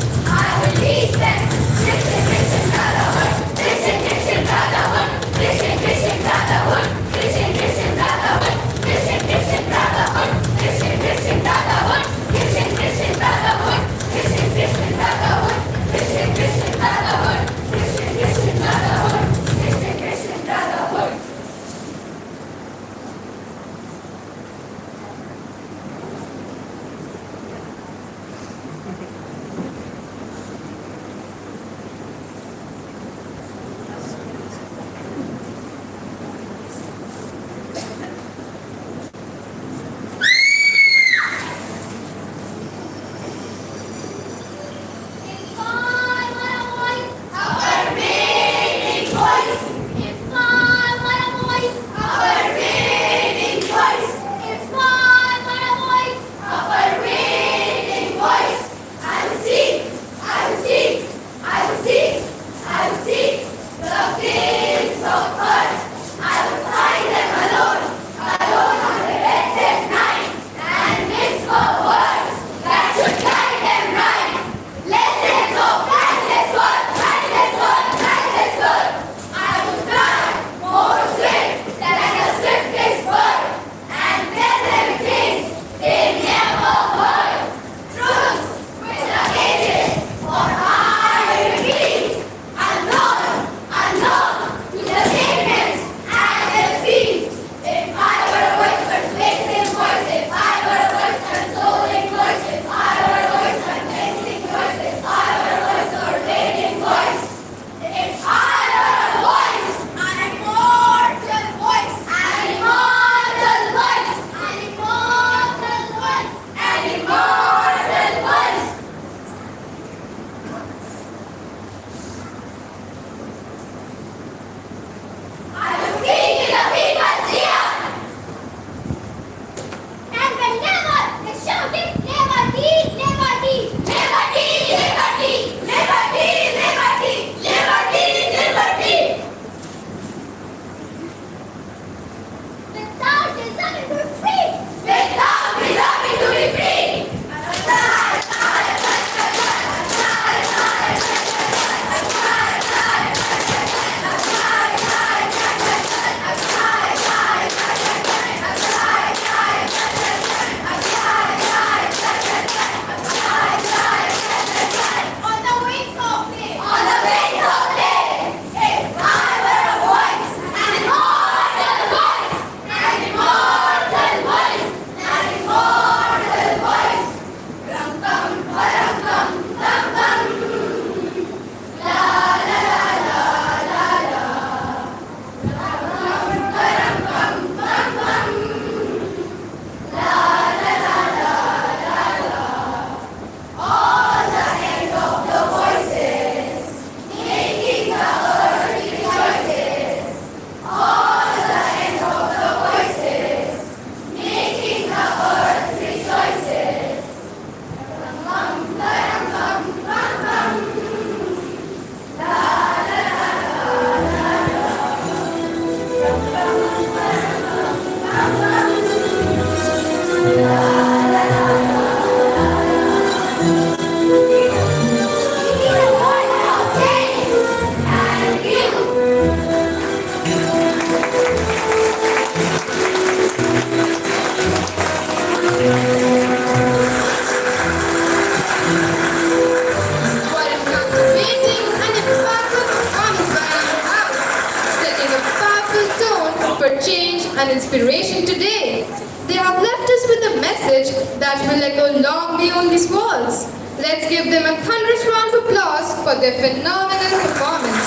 inspiration today. They have left us with a message that will echo long beyond these walls. Let's give them a thunderous round of applause for their phenomenal performance.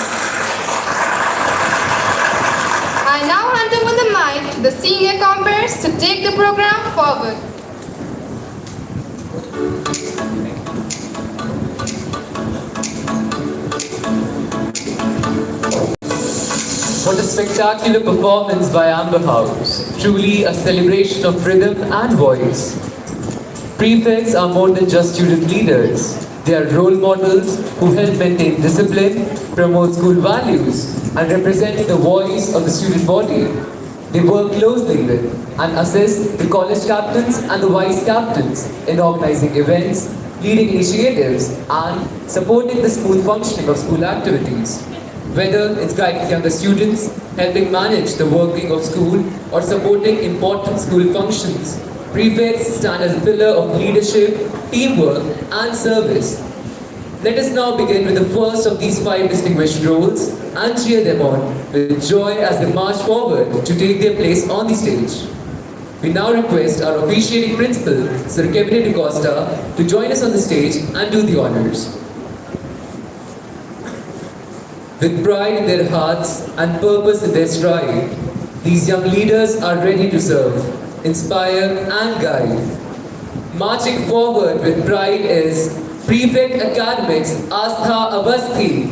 I now hand over the mic to the senior compares to take the program forward. What a spectacular performance by Amber House. Truly a celebration of rhythm and voice. Prefects are more than just student leaders. They are role models who help maintain discipline, promote school values, and represent the voice of the student body. They work closely with and assist the college captains and the vice captains in organizing events, leading initiatives, and supporting the smooth functioning of school activities. Whether it's guiding younger students, helping manage the working of school, or supporting important school functions, prefects stand as a pillar of leadership, teamwork, and service. Let us now begin with the first of these 5 distinguished roles and cheer them on with joy as they march forward to take their place on the stage. We now request our officiating principal, Sir Kevin De Costa, to join us on the stage and do the honors. With pride in their hearts and purpose in their stride, these young leaders are ready to serve, inspire and guide. Marching forward with pride is Prefect Academics Astha Avasthi.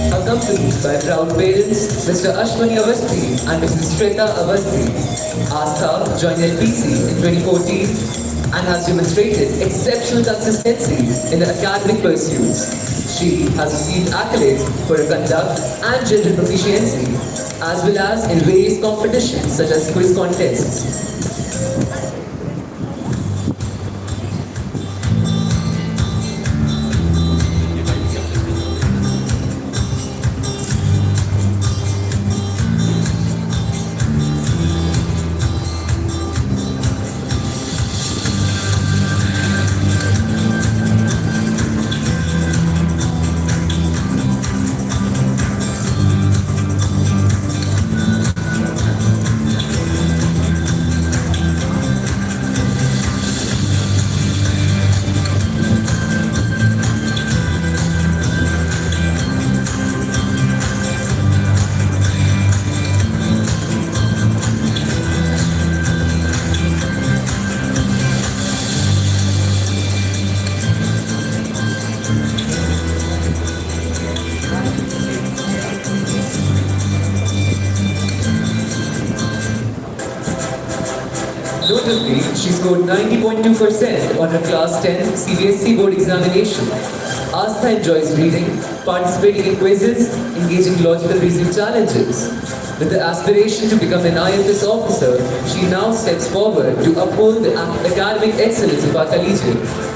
Accompanied by proud parents Mr. Ashwani Avasthi and Mrs. Shweta Avasthi. Astha joined LPC in 2014 and has demonstrated exceptional consistency in her academic pursuits. She has received accolades for her conduct and general proficiency, as well as in various competitions such as quiz contests. Notably, she scored 90.2% on her Class 10 CBSE board examination. Astha enjoys reading, participating in quizzes, engaging in logical reasoning challenges. With the aspiration to become an IFS officer, she now steps forward to uphold the academic excellence of our collegiate.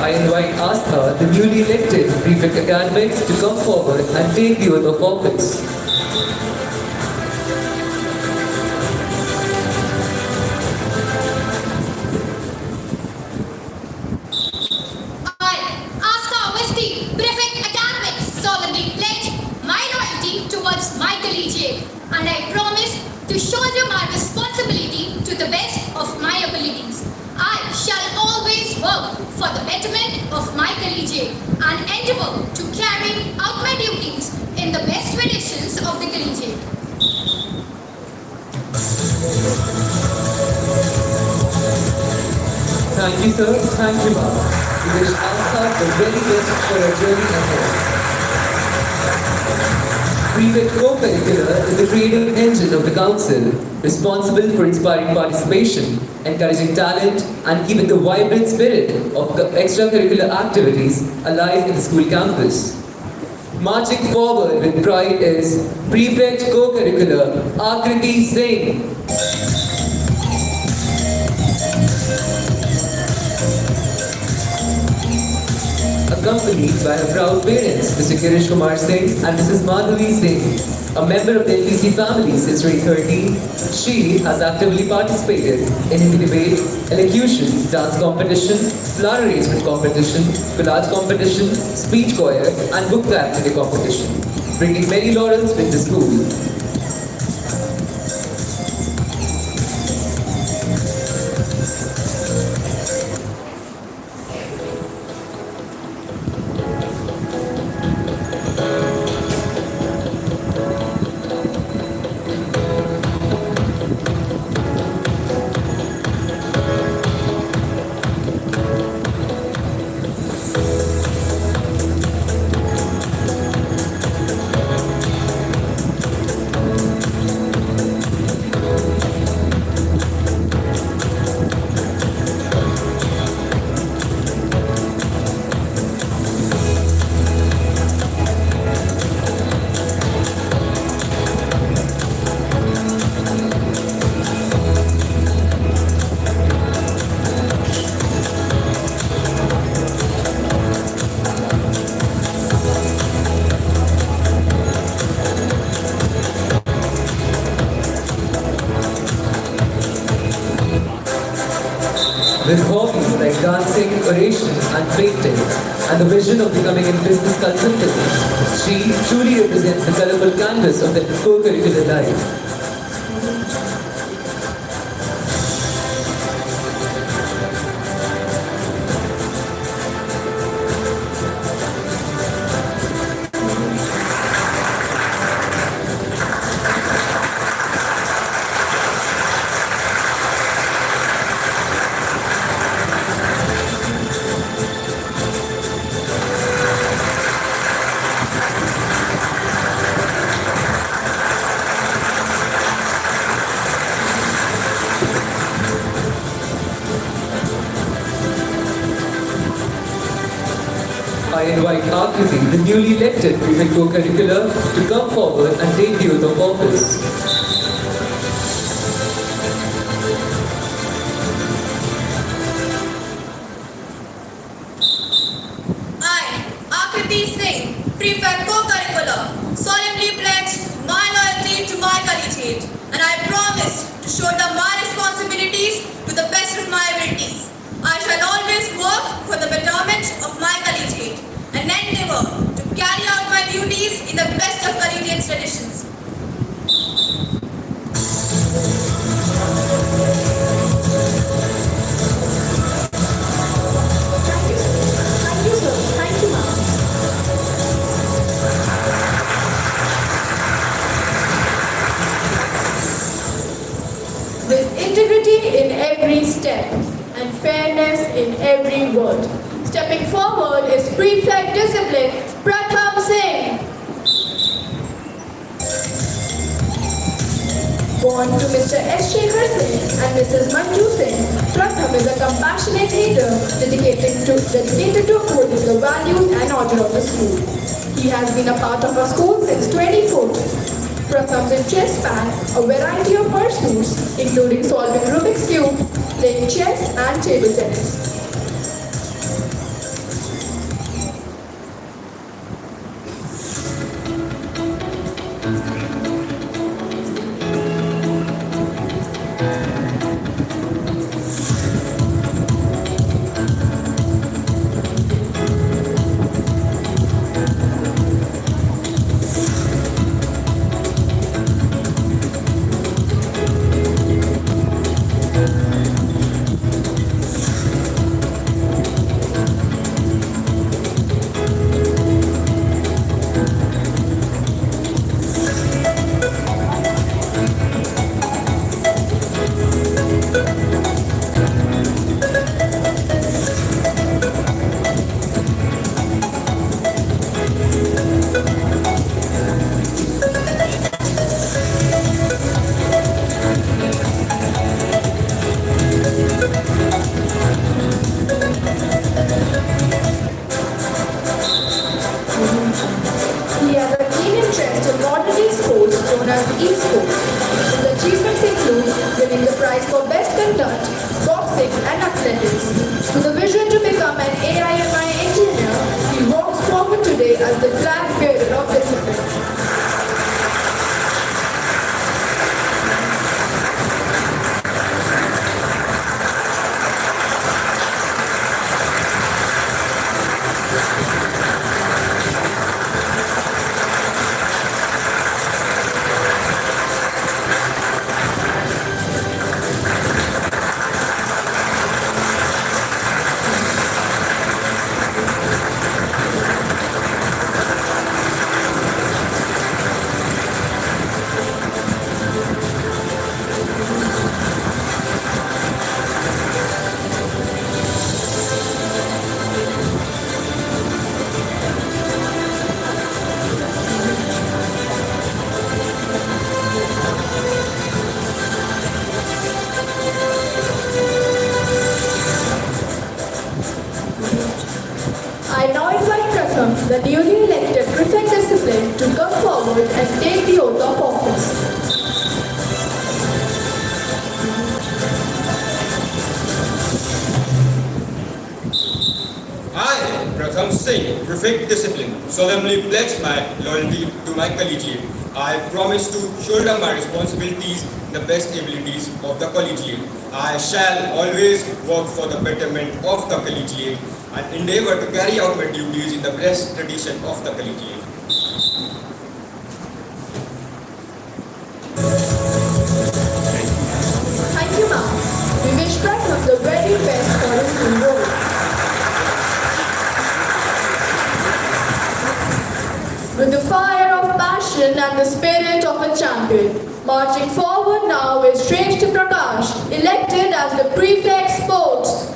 I invite Astha, the newly elected Prefect Academics, to come forward and take the oath of office. I, Astha Avasthi, Prefect Academics, solemnly pledge my loyalty towards my collegiate, and I promise to shoulder my responsibility to the best of my abilities. I shall always work for the betterment of my collegiate and endeavour to carry out my duties in the best traditions of the collegiate. Thank you, sir. Thank you, ma'am. We wish Astha the very best for her journey ahead. Prefect Co-Curricular is the creative engine of the Council, responsible for inspiring participation, encouraging talent, and keeping the vibrant spirit of the extracurricular activities alive in the school campus. Marching forward with pride is Prefect Co-Curricular Akriti Singh. accompanied by her proud parents, Mr. Kirish Kumar Singh and Mrs. Madhavi Singh. A member of the LPC family since 2013, she has actively participated in Hindi debate, elocution, dance competition, flower arrangement competition, collage competition, speech choir, and book activity competition, bringing many laurels with the school. With hobbies like dancing, oration, and painting, and the vision of becoming a business consultant, she truly represents the colorful canvas of the co-curricular life. I invite Akriti, the newly elected Prefect co-curricular, to come forward and take the oath of office. I, Akriti Singh, Prefect co-curricular, solemnly pledge my loyalty to my collegiate, and I promise to shoulder my responsibilities to the best of my abilities. I shall always work for the betterment of my collegiate and endeavor to carry out my duties in the best of collegiate traditions. Thank you, sir. Thank you, ma'am. With integrity in every step and fairness in every word. Stepping forward is Prefect Discipline, Pratham Singh. Born to Mr. S. Shekhar Singh and Mrs. Manju Singh, Pratham is a compassionate leader dedicated to upholding the values and order of the school. He has been a part of our school since 2014. Pratham's interests span a variety of pursuits, including solving Rubik's Cube, playing chess and table tennis. as the flag bearer of discipline. I now invite Pratham, the newly elected Prefect Discipline, to come forward and take the oath of office. I, Pratham Singh, Prefect Discipline, solemnly pledge my loyalty to my collegiate. I promise to shoulder my responsibilities in the best abilities of the collegiate. I shall always work for the betterment of the collegiate and endeavor to carry out my duties in the best tradition of the collegiate. Thank you, ma'am. We wish Pratham the very best for his new role. With the fire of passion and the spirit of a champion, marching forward now is Shreshtha Prakash, elected as the Prefect Sports.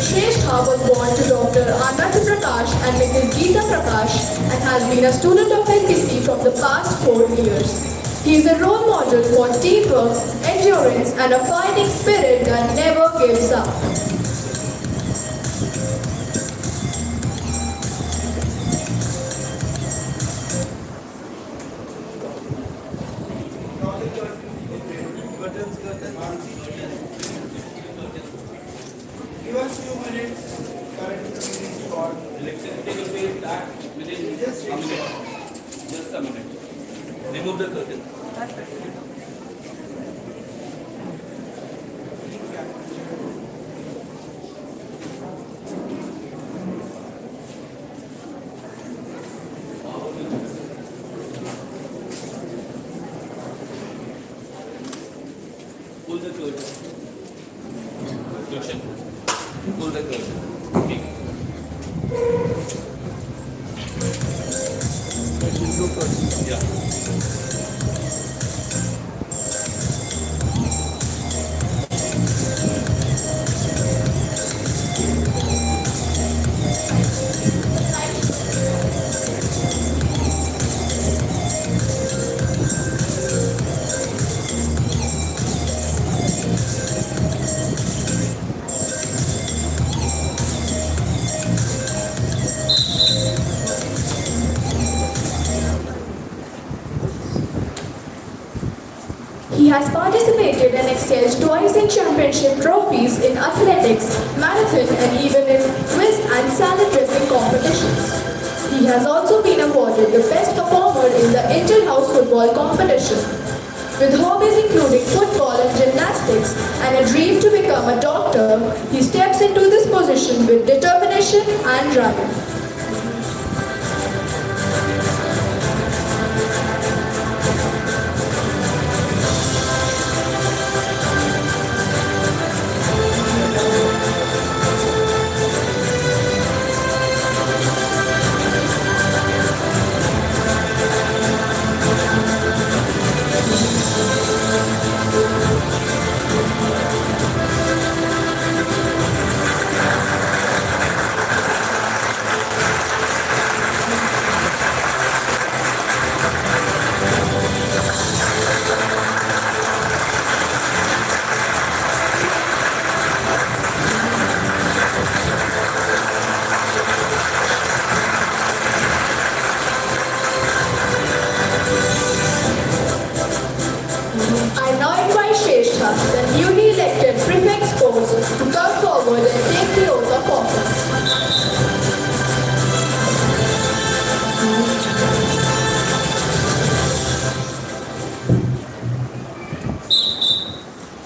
Shreshtha was born to Dr. Anand Prakash and Mrs. Geeta Prakash and has been a student of NPC from the past 4 years. He is a role model for teamwork, endurance and a fighting spirit that never gives up. Give us 2 minutes. Current meeting is short. Electricity will be back within just a minute. Just a minute. Remove the curtain. Pull the curtain. Induction. Pull the curtain. Okay. Yeah. He has participated and excelled twice in championship trophies in athletics, marathon and even in quiz and salad dressing competitions. He has also been awarded the best performer in the inter-house football competition. With hobbies including football and gymnastics and a dream to become a doctor, he steps into this position with determination and drive.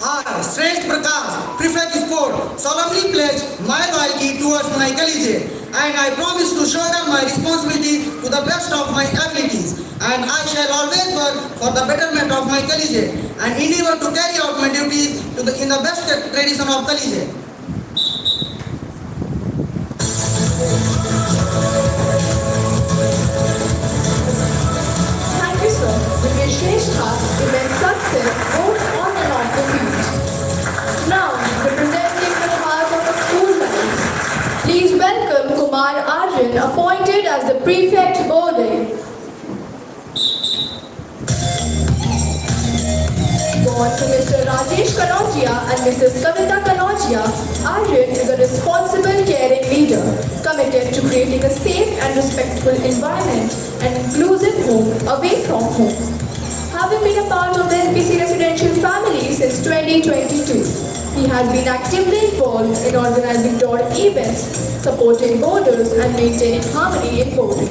I, Shrestha Prakash, Prefect Sport, solemnly pledge my loyalty towards my collegiate, and I promise to shoulder my responsibility to the best of my abilities, and I shall always work for the betterment of my collegiate and endeavor to carry out my duties in the best tradition of collegiate. Thank you, sir. We wish Shrestha immense success both on and off the field. Now, representing the heart of the school life, please welcome Kumar Arjun, appointed as the Prefect boarding. Born to Mr. Rajesh Kanojia and Mrs. Kavita Kanojia, Arjun is a responsible, caring leader, committed to creating a safe and respectful environment and inclusive home away from home. Having been a part of the NPC residential family since 2022, he has been actively involved in organizing door events, supporting boarders and maintaining harmony in boarding.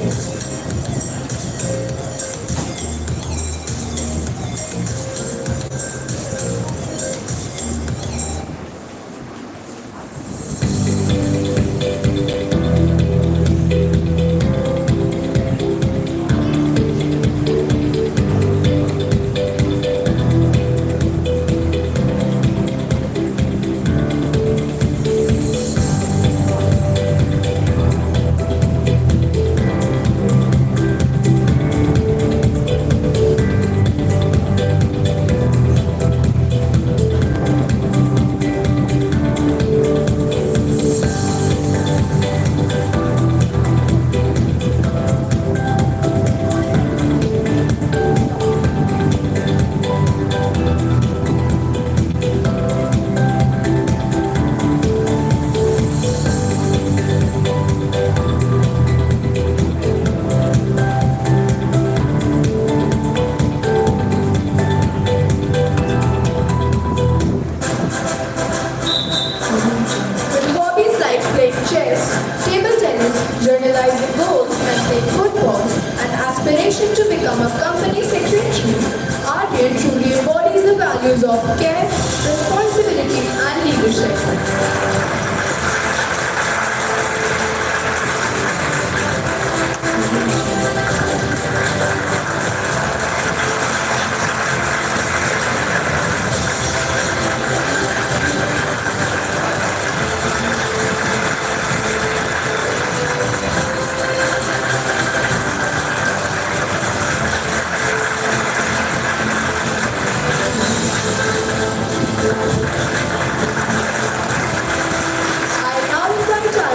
journalizing goals and playing football, an aspiration to become a company secretary, Aryan truly embodies the values of care, responsibility and leadership.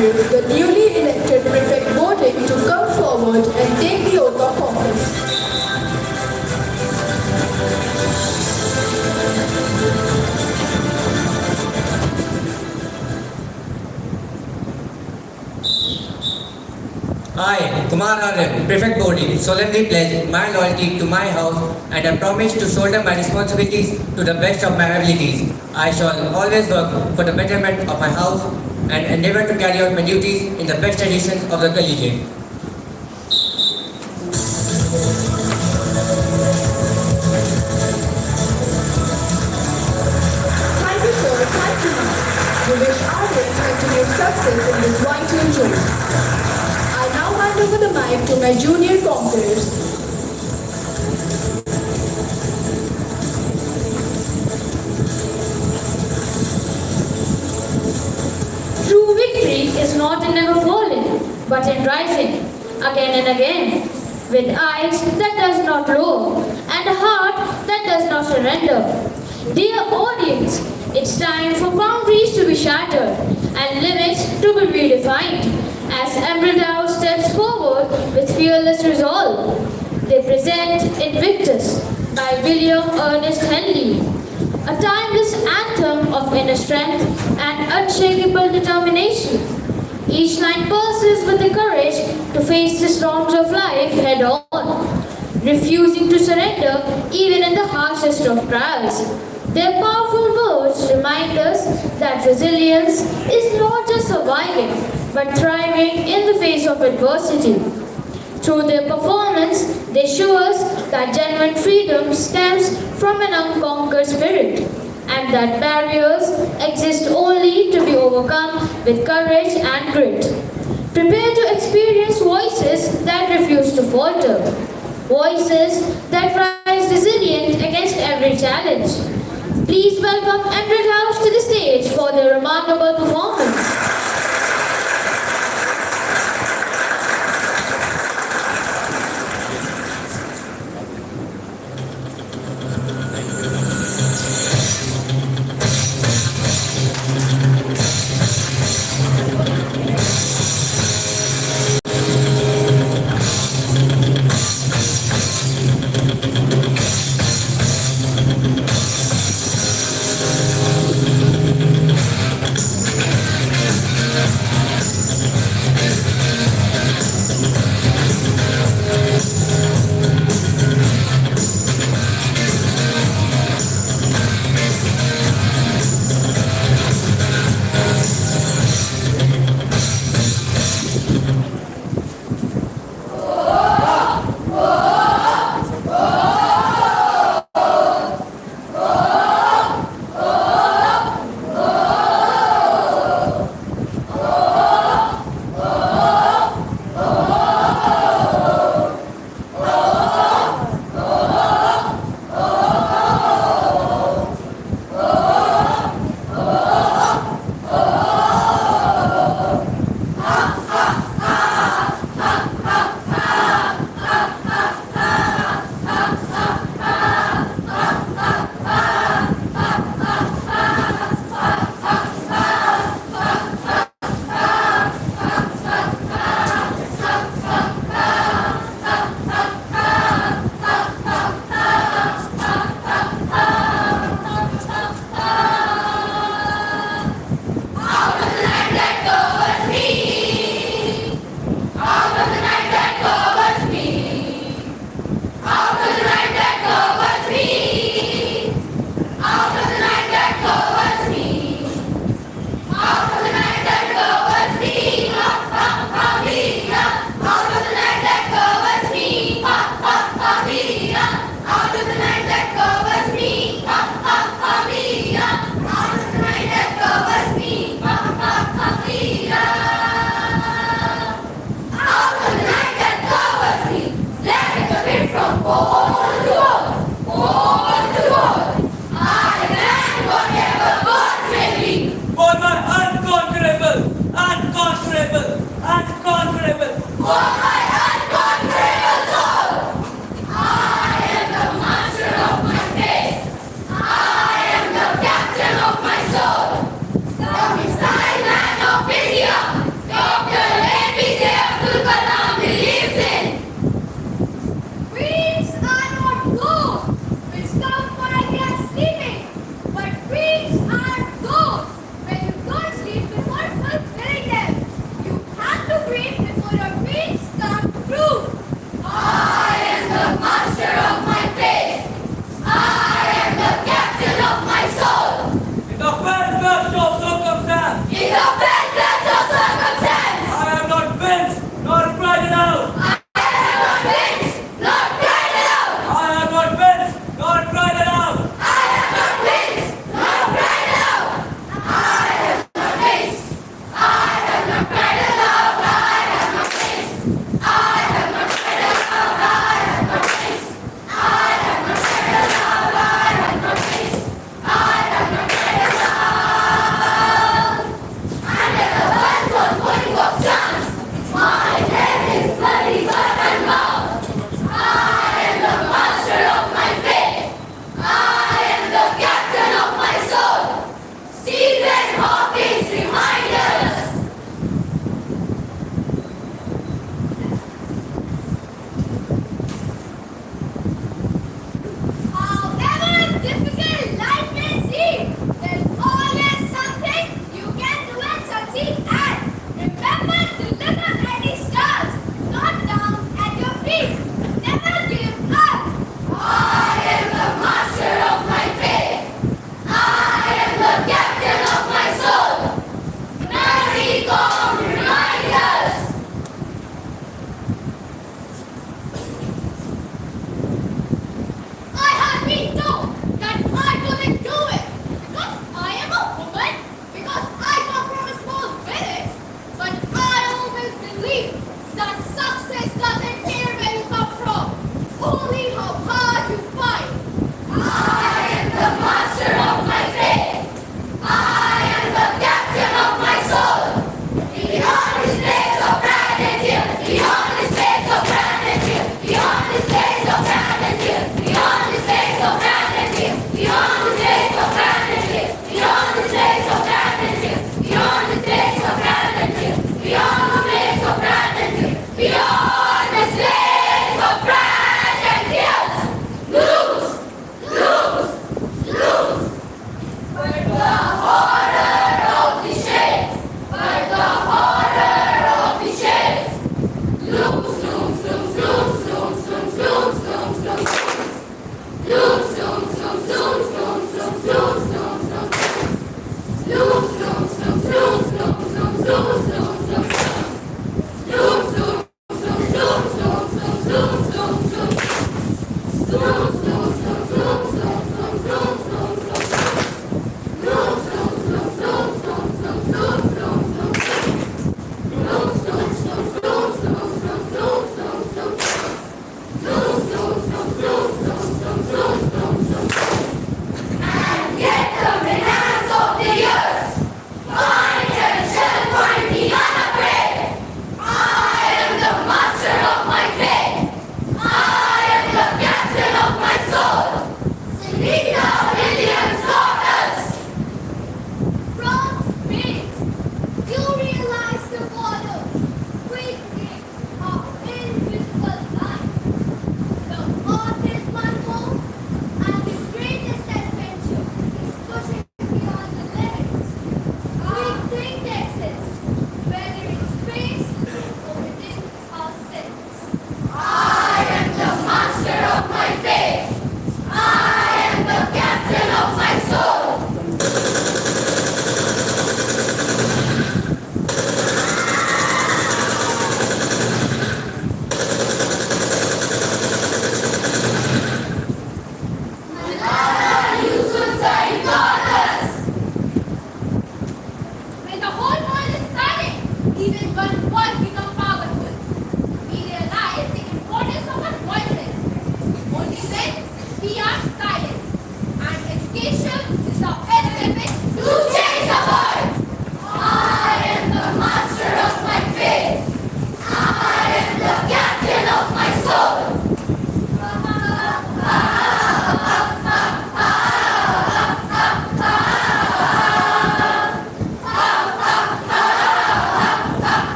The newly elected Prefect voting to come forward and take the oath of office. I, Kumar Aryan, Prefect Boarding, solemnly pledge my loyalty to my house and I promise to shoulder my responsibilities to the best of my abilities. I shall always work for the betterment of my house and endeavor to carry out my duties in the best traditions of the collegiate. Thank you, sir. Thank you, ma'am. We wish Aryan continued success in this vital job. I now hand over the mic to my junior conquerors. True victory is not in never falling, but in rising again and again, with eyes that does not roll and a heart that does not surrender. Dear audience, it's time for boundaries to be shattered and limits to be redefined as Emerald House steps forward with fearless resolve. They present Invictus by William Ernest Henley, a timeless anthem of inner strength and unshakable determination. Each line pulses with the courage to face the storms of life head on, refusing to surrender even in the harshest of trials. Their powerful words remind us that resilience is not just surviving, but thriving in the face of adversity. Through their performance, they show us that genuine freedom stems from an unconquered spirit, and and that barriers exist only to be overcome with courage and grit. Prepare to experience voices that refuse to falter, voices that rise resilient against every challenge. Please welcome Emerald House to the stage for their remarkable performance.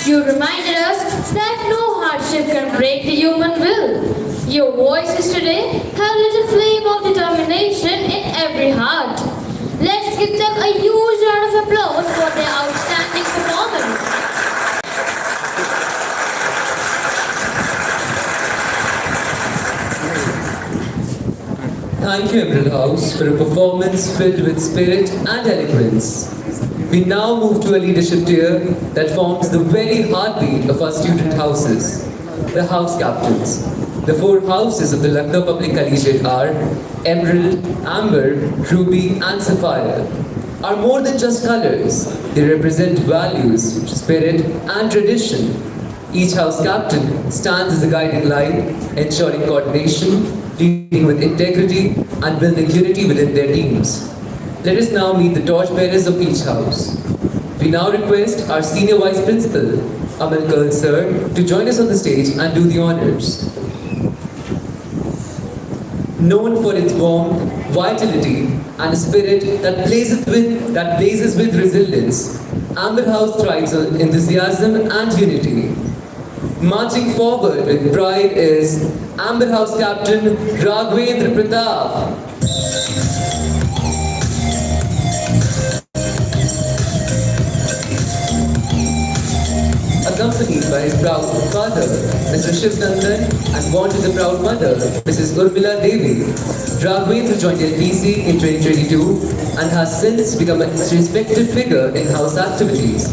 You reminded us that no hardship can break the human will. Your voices today have lit a flame of determination in every heart. Let's give them a huge round of applause for their outstanding performance. Thank you, Emerald House, for a performance filled with spirit and eloquence. We now move to a leadership tier that forms the very heartbeat of our student houses, the house captains. The four houses of the Lucknow Public Collegiate are Emerald, Amber, Ruby, and Sapphire. Are more than just colors. They represent values, spirit, and tradition. Each house captain stands as a guiding light, ensuring coordination, leading with integrity, and building unity within their teams. Let us now meet the torchbearers of each house. We now request our Senior Vice Principal, Amal Kurl Sir, to join us on the stage and do the honors. Known for its warmth, vitality, and a spirit that blazes with resilience, Amber House thrives on enthusiasm and unity. Marching forward with pride is Amber House Captain Raghavendra Pratap. Accompanied by his proud father, Mr. Shiv Nandan, and born to the proud mother, Mrs. Urmila Devi. Raghavendra joined LPC in 2022 and has since become a respected figure in house activities.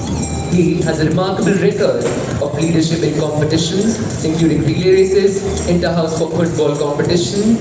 He has a remarkable record of leadership in competitions, including relay races, inter-house football competition,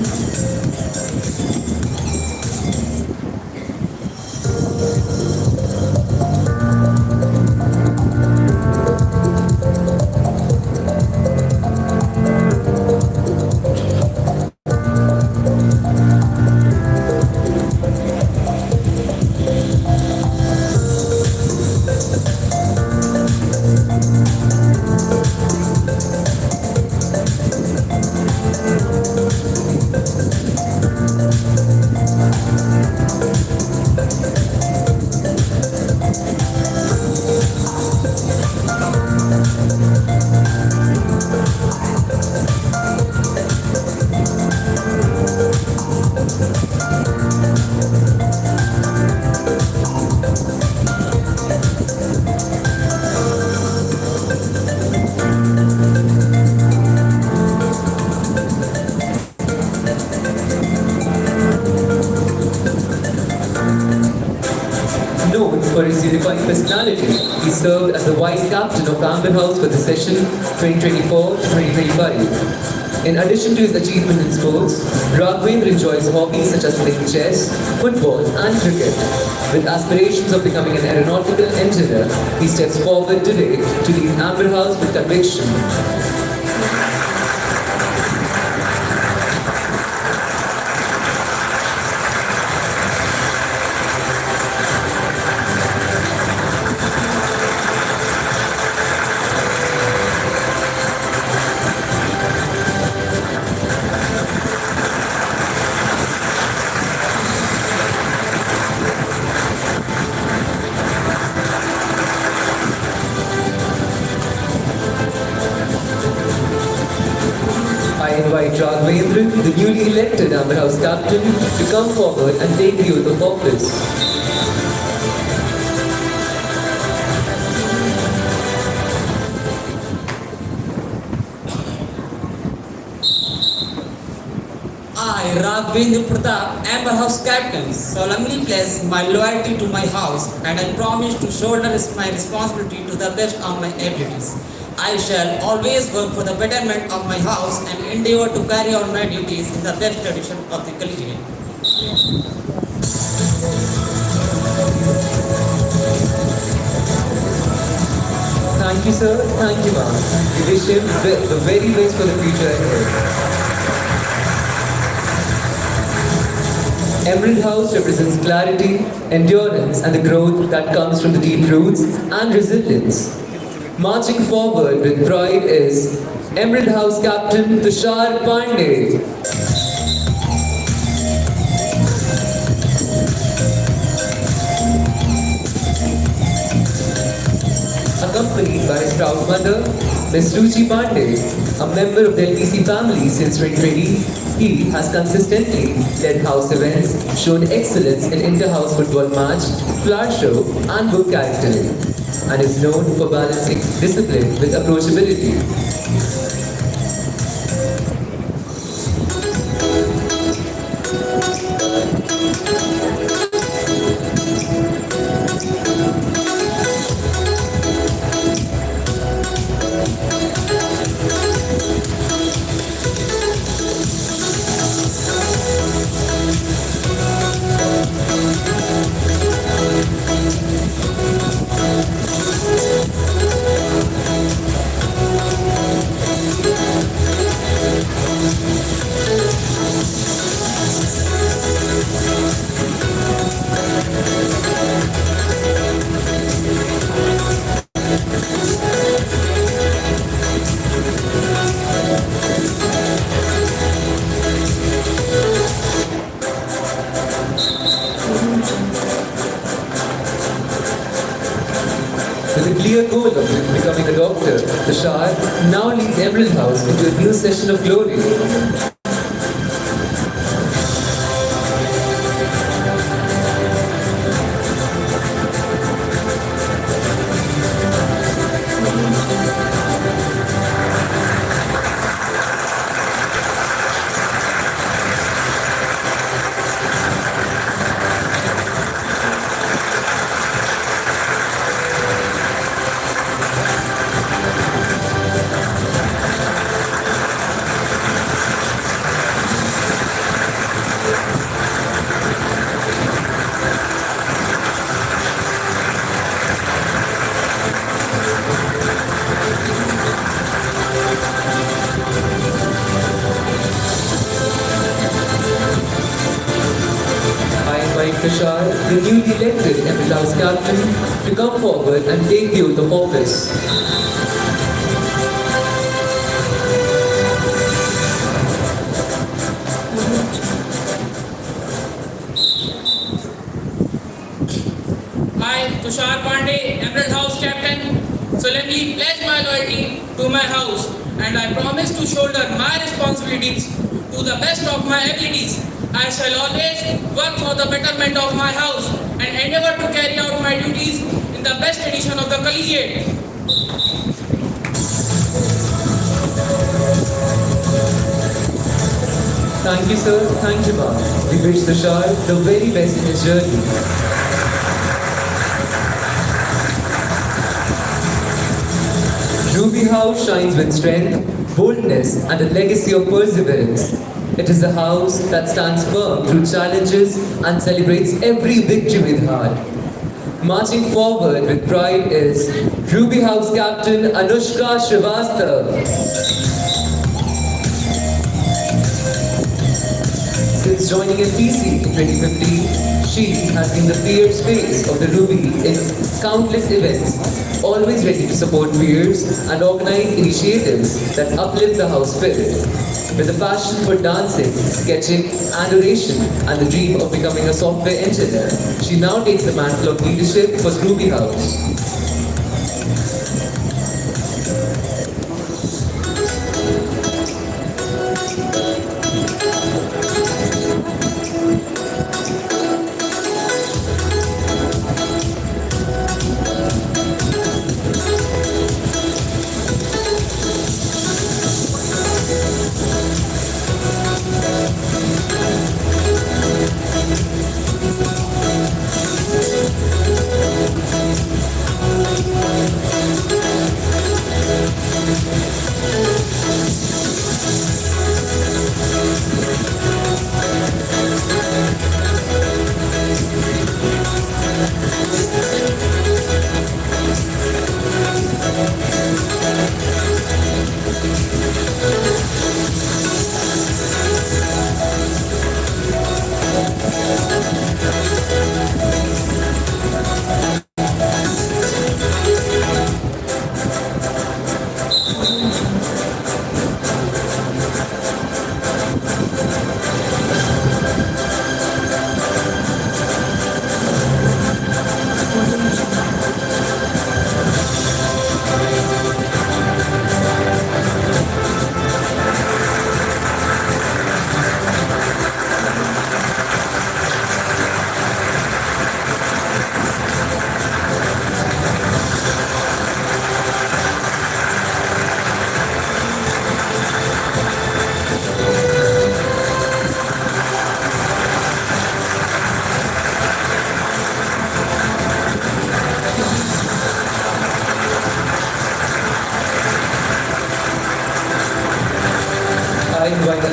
for his unifying personality. He served as the vice captain of Amber House for the session 2024-2025. In addition to his achievement in sports, Raghavendra enjoys hobbies such as playing chess, football, and cricket. With aspirations of becoming an aeronautical engineer, he steps forward today to lead Amber House with conviction. I invite Raghavendra, the newly elected Amber House captain, to come forward and take the oath of office. I, Raghavendra Pratap, Amber House Captain, solemnly pledge my loyalty to my house and I promise to shoulder my responsibility to the best of my abilities. I shall always work for the betterment of my house and endeavor to carry out my duties in the best tradition of the collegiate. Thank you, sir. Thank you, ma'am. We wish him the very best for the future ahead. Emerald House represents clarity, endurance, and the growth that comes from the deep roots and resilience. Marching forward with pride is Emerald House Captain Tushar Pandey. Accompanied accompanied by his proud mother, Ms. Ruchi Pandey, a member of the LPC family since 2020. He has consistently led house events, shown excellence in inter-house football match, flower show, and book charactering, and is known for balancing discipline with approachability. With a clear goal of becoming a doctor, the Shard now leads Emerald House into a new session of glory. Tushar, the newly elected Emerald House captain, to come forward and take the oath of office. I, Tushar Pandey, Emerald House captain, solemnly pledge my loyalty to my house, and I promise to shoulder my responsibilities to the best of my abilities. I shall always work for the betterment of my house and endeavor to carry out my duties in the best edition of the Collegiate. Thank you, sir. Thank you, ma'am. We wish Tushar the very best in his journey. Ruby House shines with strength, boldness, and a legacy of perseverance. It is a house that stands firm through challenges and celebrates every victory with heart. Marching forward with pride is Ruby House Captain Anushka Srivastav. Since joining LPC in 2015, she has been the fierce face of the Ruby in countless events, always ready to support peers and organize initiatives that uplift the house spirit. With a passion for dancing, sketching, adoration, and the dream of becoming a software engineer, she now takes the mantle of leadership for Ruby House.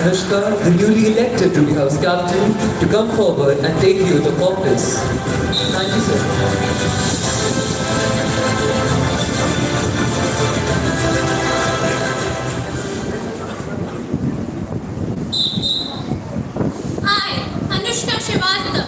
Anushka, the newly elected Ruby House captain, to come forward and take the oath of office. Thank you, sir. I, Anushka Srivastava,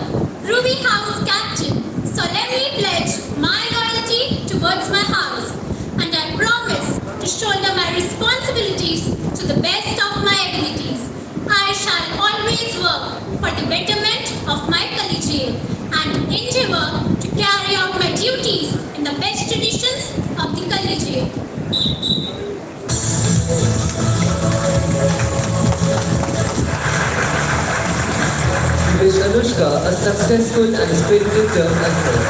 Ruby House Captain, solemnly pledge my loyalty towards my house, and I promise to shoulder my responsibilities to the best of my abilities. I shall always work for the betterment of my collegiate and endeavour to carry out my duties in the best traditions of the collegiate. We wish Anushka a successful and spirited term as well.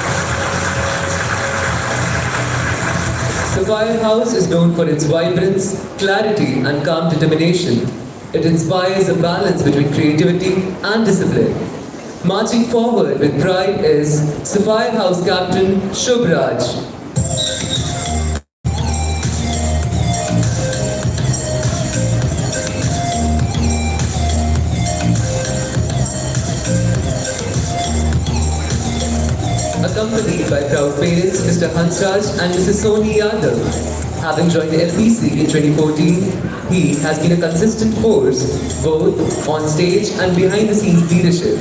Sapphire House is known for its vibrance, clarity and calm determination. It inspires a balance between creativity and discipline. Marching forward with pride is Sapphire House Captain Shubhraj. Accompanied by proud parents Mr. Hansraj and Mrs. Soni Yadav. Having joined the LPC in 2014, he has been a consistent force both on stage and behind the scenes leadership.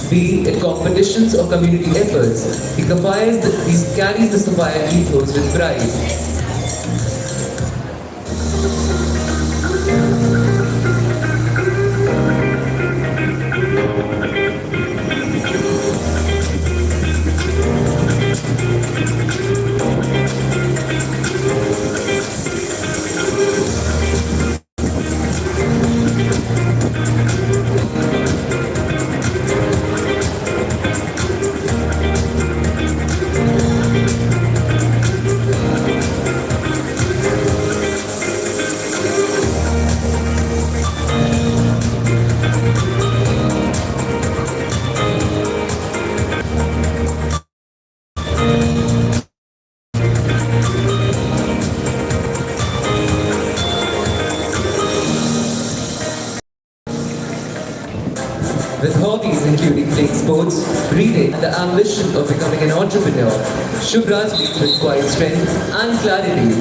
Be it competitions or community efforts, he carries the Sapphire ethos with pride. With hobbies including playing sports, reading, and the ambition of becoming an entrepreneur, Shubhraj leads with quiet strength and clarity.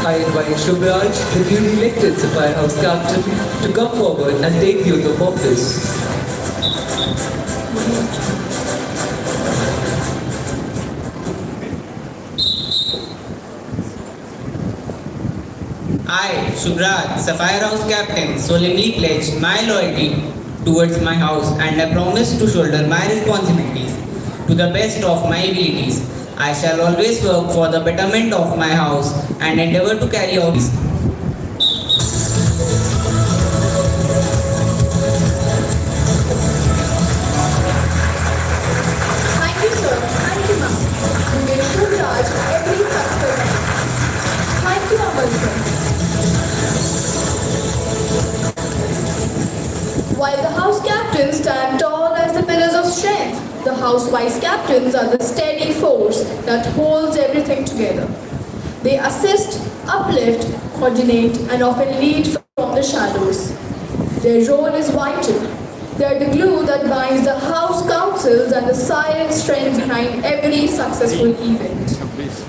I invite Shubhraj, the newly elected Sapphire House captain, to come forward and take the oath of office. I, Shubhraj, Sapphire House Captain, solemnly pledge my loyalty towards my house and I promise to shoulder my responsibilities to the best of my abilities. I shall always work for the betterment of my house and endeavour to carry out this. Thank you, sir. Thank you, ma'am. We wish Shubhraj every success. Thank you, Amal, sir. While the house captains stand tall as the pillars of strength, the house vice captains are the steady force that holds everything together. They assist, uplift, coordinate, and often lead from the shadows. Their role is vital. They are the glue that binds the house councils and the silent strength behind every successful event.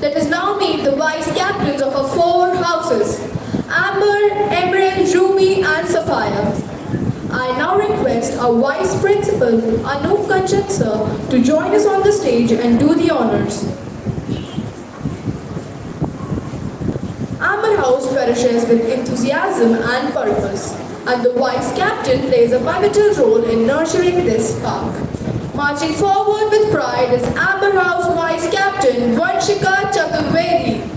Let us now meet the vice captains of our 4 houses, Amber, Emerald, Ruby, and Sapphire. I now request request our Vice Principal, Anup Kanchan sir, to join us on the stage and do the honors. Amber House perishes with enthusiasm and purpose, and the Vice Captain plays a pivotal role in nurturing this spark. Marching forward with pride is Amber House Vice Captain Vanshika Chaturvedi.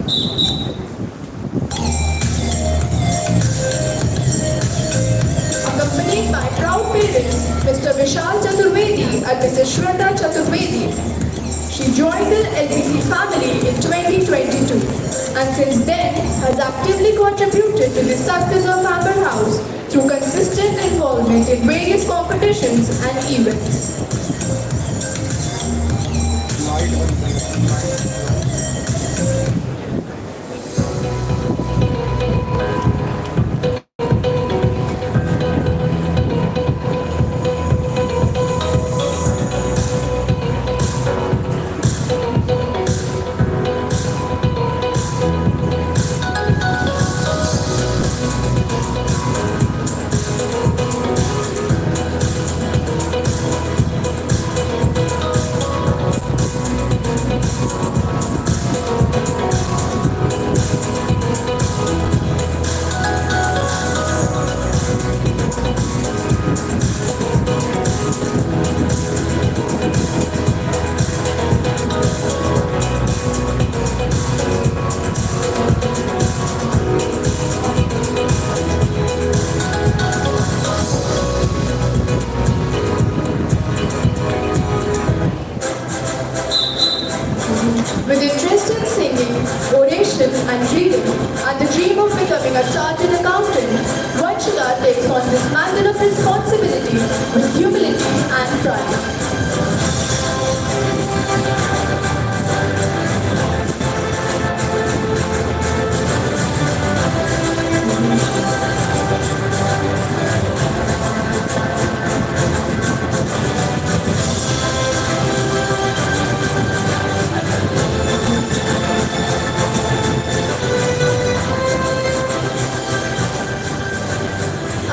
Accompanied by proud parents, Mr. Vishal Chaturvedi and Mrs. SHARDA Chaturvedi. She joined the LPC family in 2022 and since then has actively contributed to the success of Amber House through consistent involvement in various competitions and events. With interest in singing, oration and reading, and the dream of becoming a chartered accountant, Vanshika takes on this mantle of responsibility with humility and pride.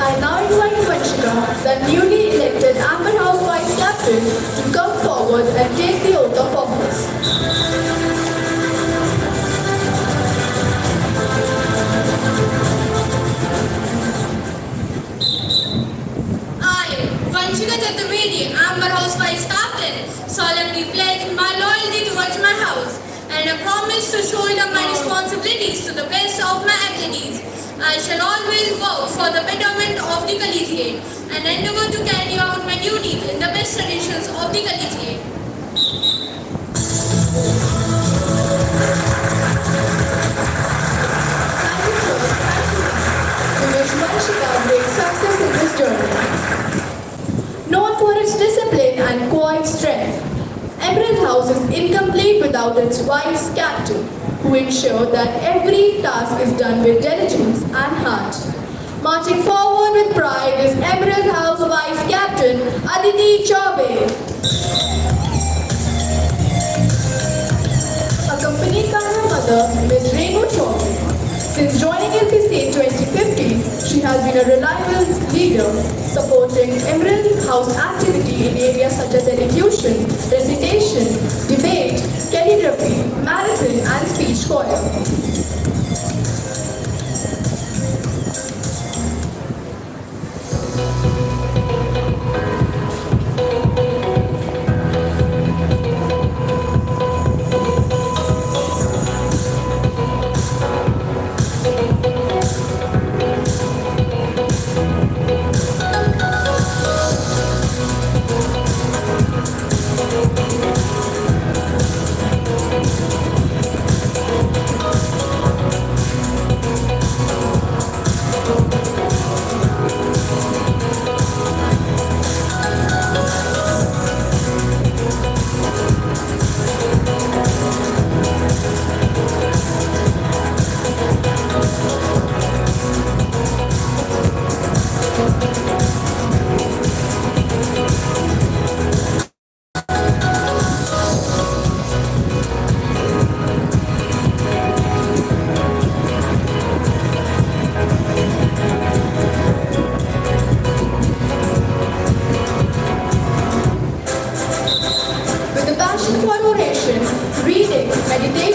I now invite Vanshika, the newly elected Amber House Vice Captain, to come forward and take the oath of office. I, Vanshika Chaturvedi, Amber House Vice Captain, solemnly pledge my loyalty towards my house and I promise to shoulder my responsibilities to the best of my abilities. I shall always work for the betterment of the collegiate and endeavour to carry out my duties in the best traditions of the collegiate. We wish Vanshika great success in this journey. Known for its discipline and quiet strength, Emerald House is incomplete without its Vice Captain, who ensure that every task is done with diligence and heart. Marching forward with pride is Emerald House Vice Captain Aditi Chaube. Accompanied by her mother, Ms. Renu Chaube. Since joining LPC in 2015, she has been a reliable leader, supporting Emerald House activity in areas such as elocution, recitation, debate, calligraphy, marathon, and speech choir.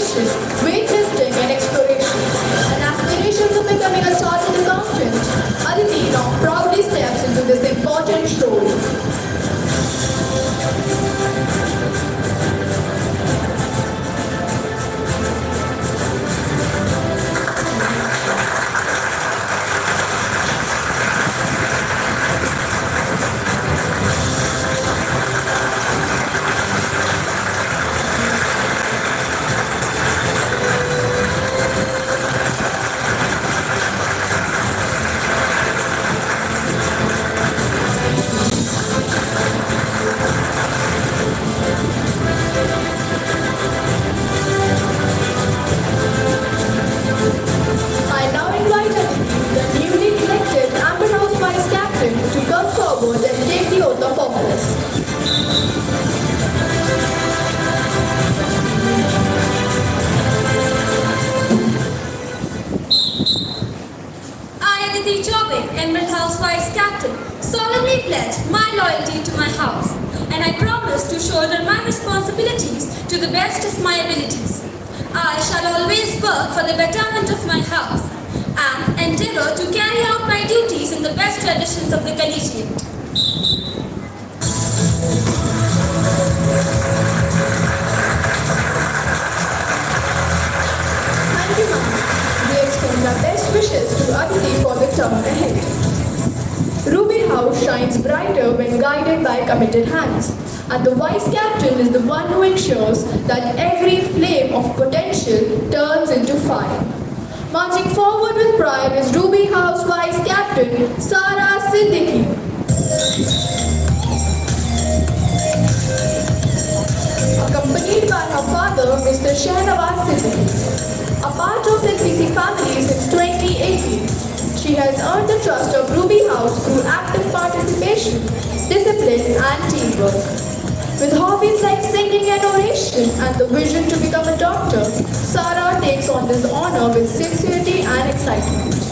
innovation, weightlifting and exploration, and aspirations of becoming a chartered accountant, Aditi now proudly steps into this important role. I now invite Aditi, the newly elected Amber House Vice Captain, to come forward and take the oath of office. I, Aditi Chaubey, Emerald House Vice Captain, solemnly pledge my loyalty to my house, and I promise to shoulder my responsibilities to the best of my abilities. I shall always work for the betterment of my house and endeavor to carry out my duties in the best traditions of the collegiate. Thank you, ma'am. We extend our best wishes to Aditi for the term ahead. Ruby House shines brighter when guided by committed hands, and the Vice Captain is the one who ensures that every flame of potential turns into fire. Marching forward with pride is Ruby House Vice Captain Sara Siddiqui. Accompanied by her father, Mr. Shahnawaz Siddiqui. A part of LPC family since 2018, she has earned the trust of Ruby House through active participation, discipline and teamwork. With hobbies like singing and oration and the vision to become a doctor, Sara takes on this honor with sincerity and excitement.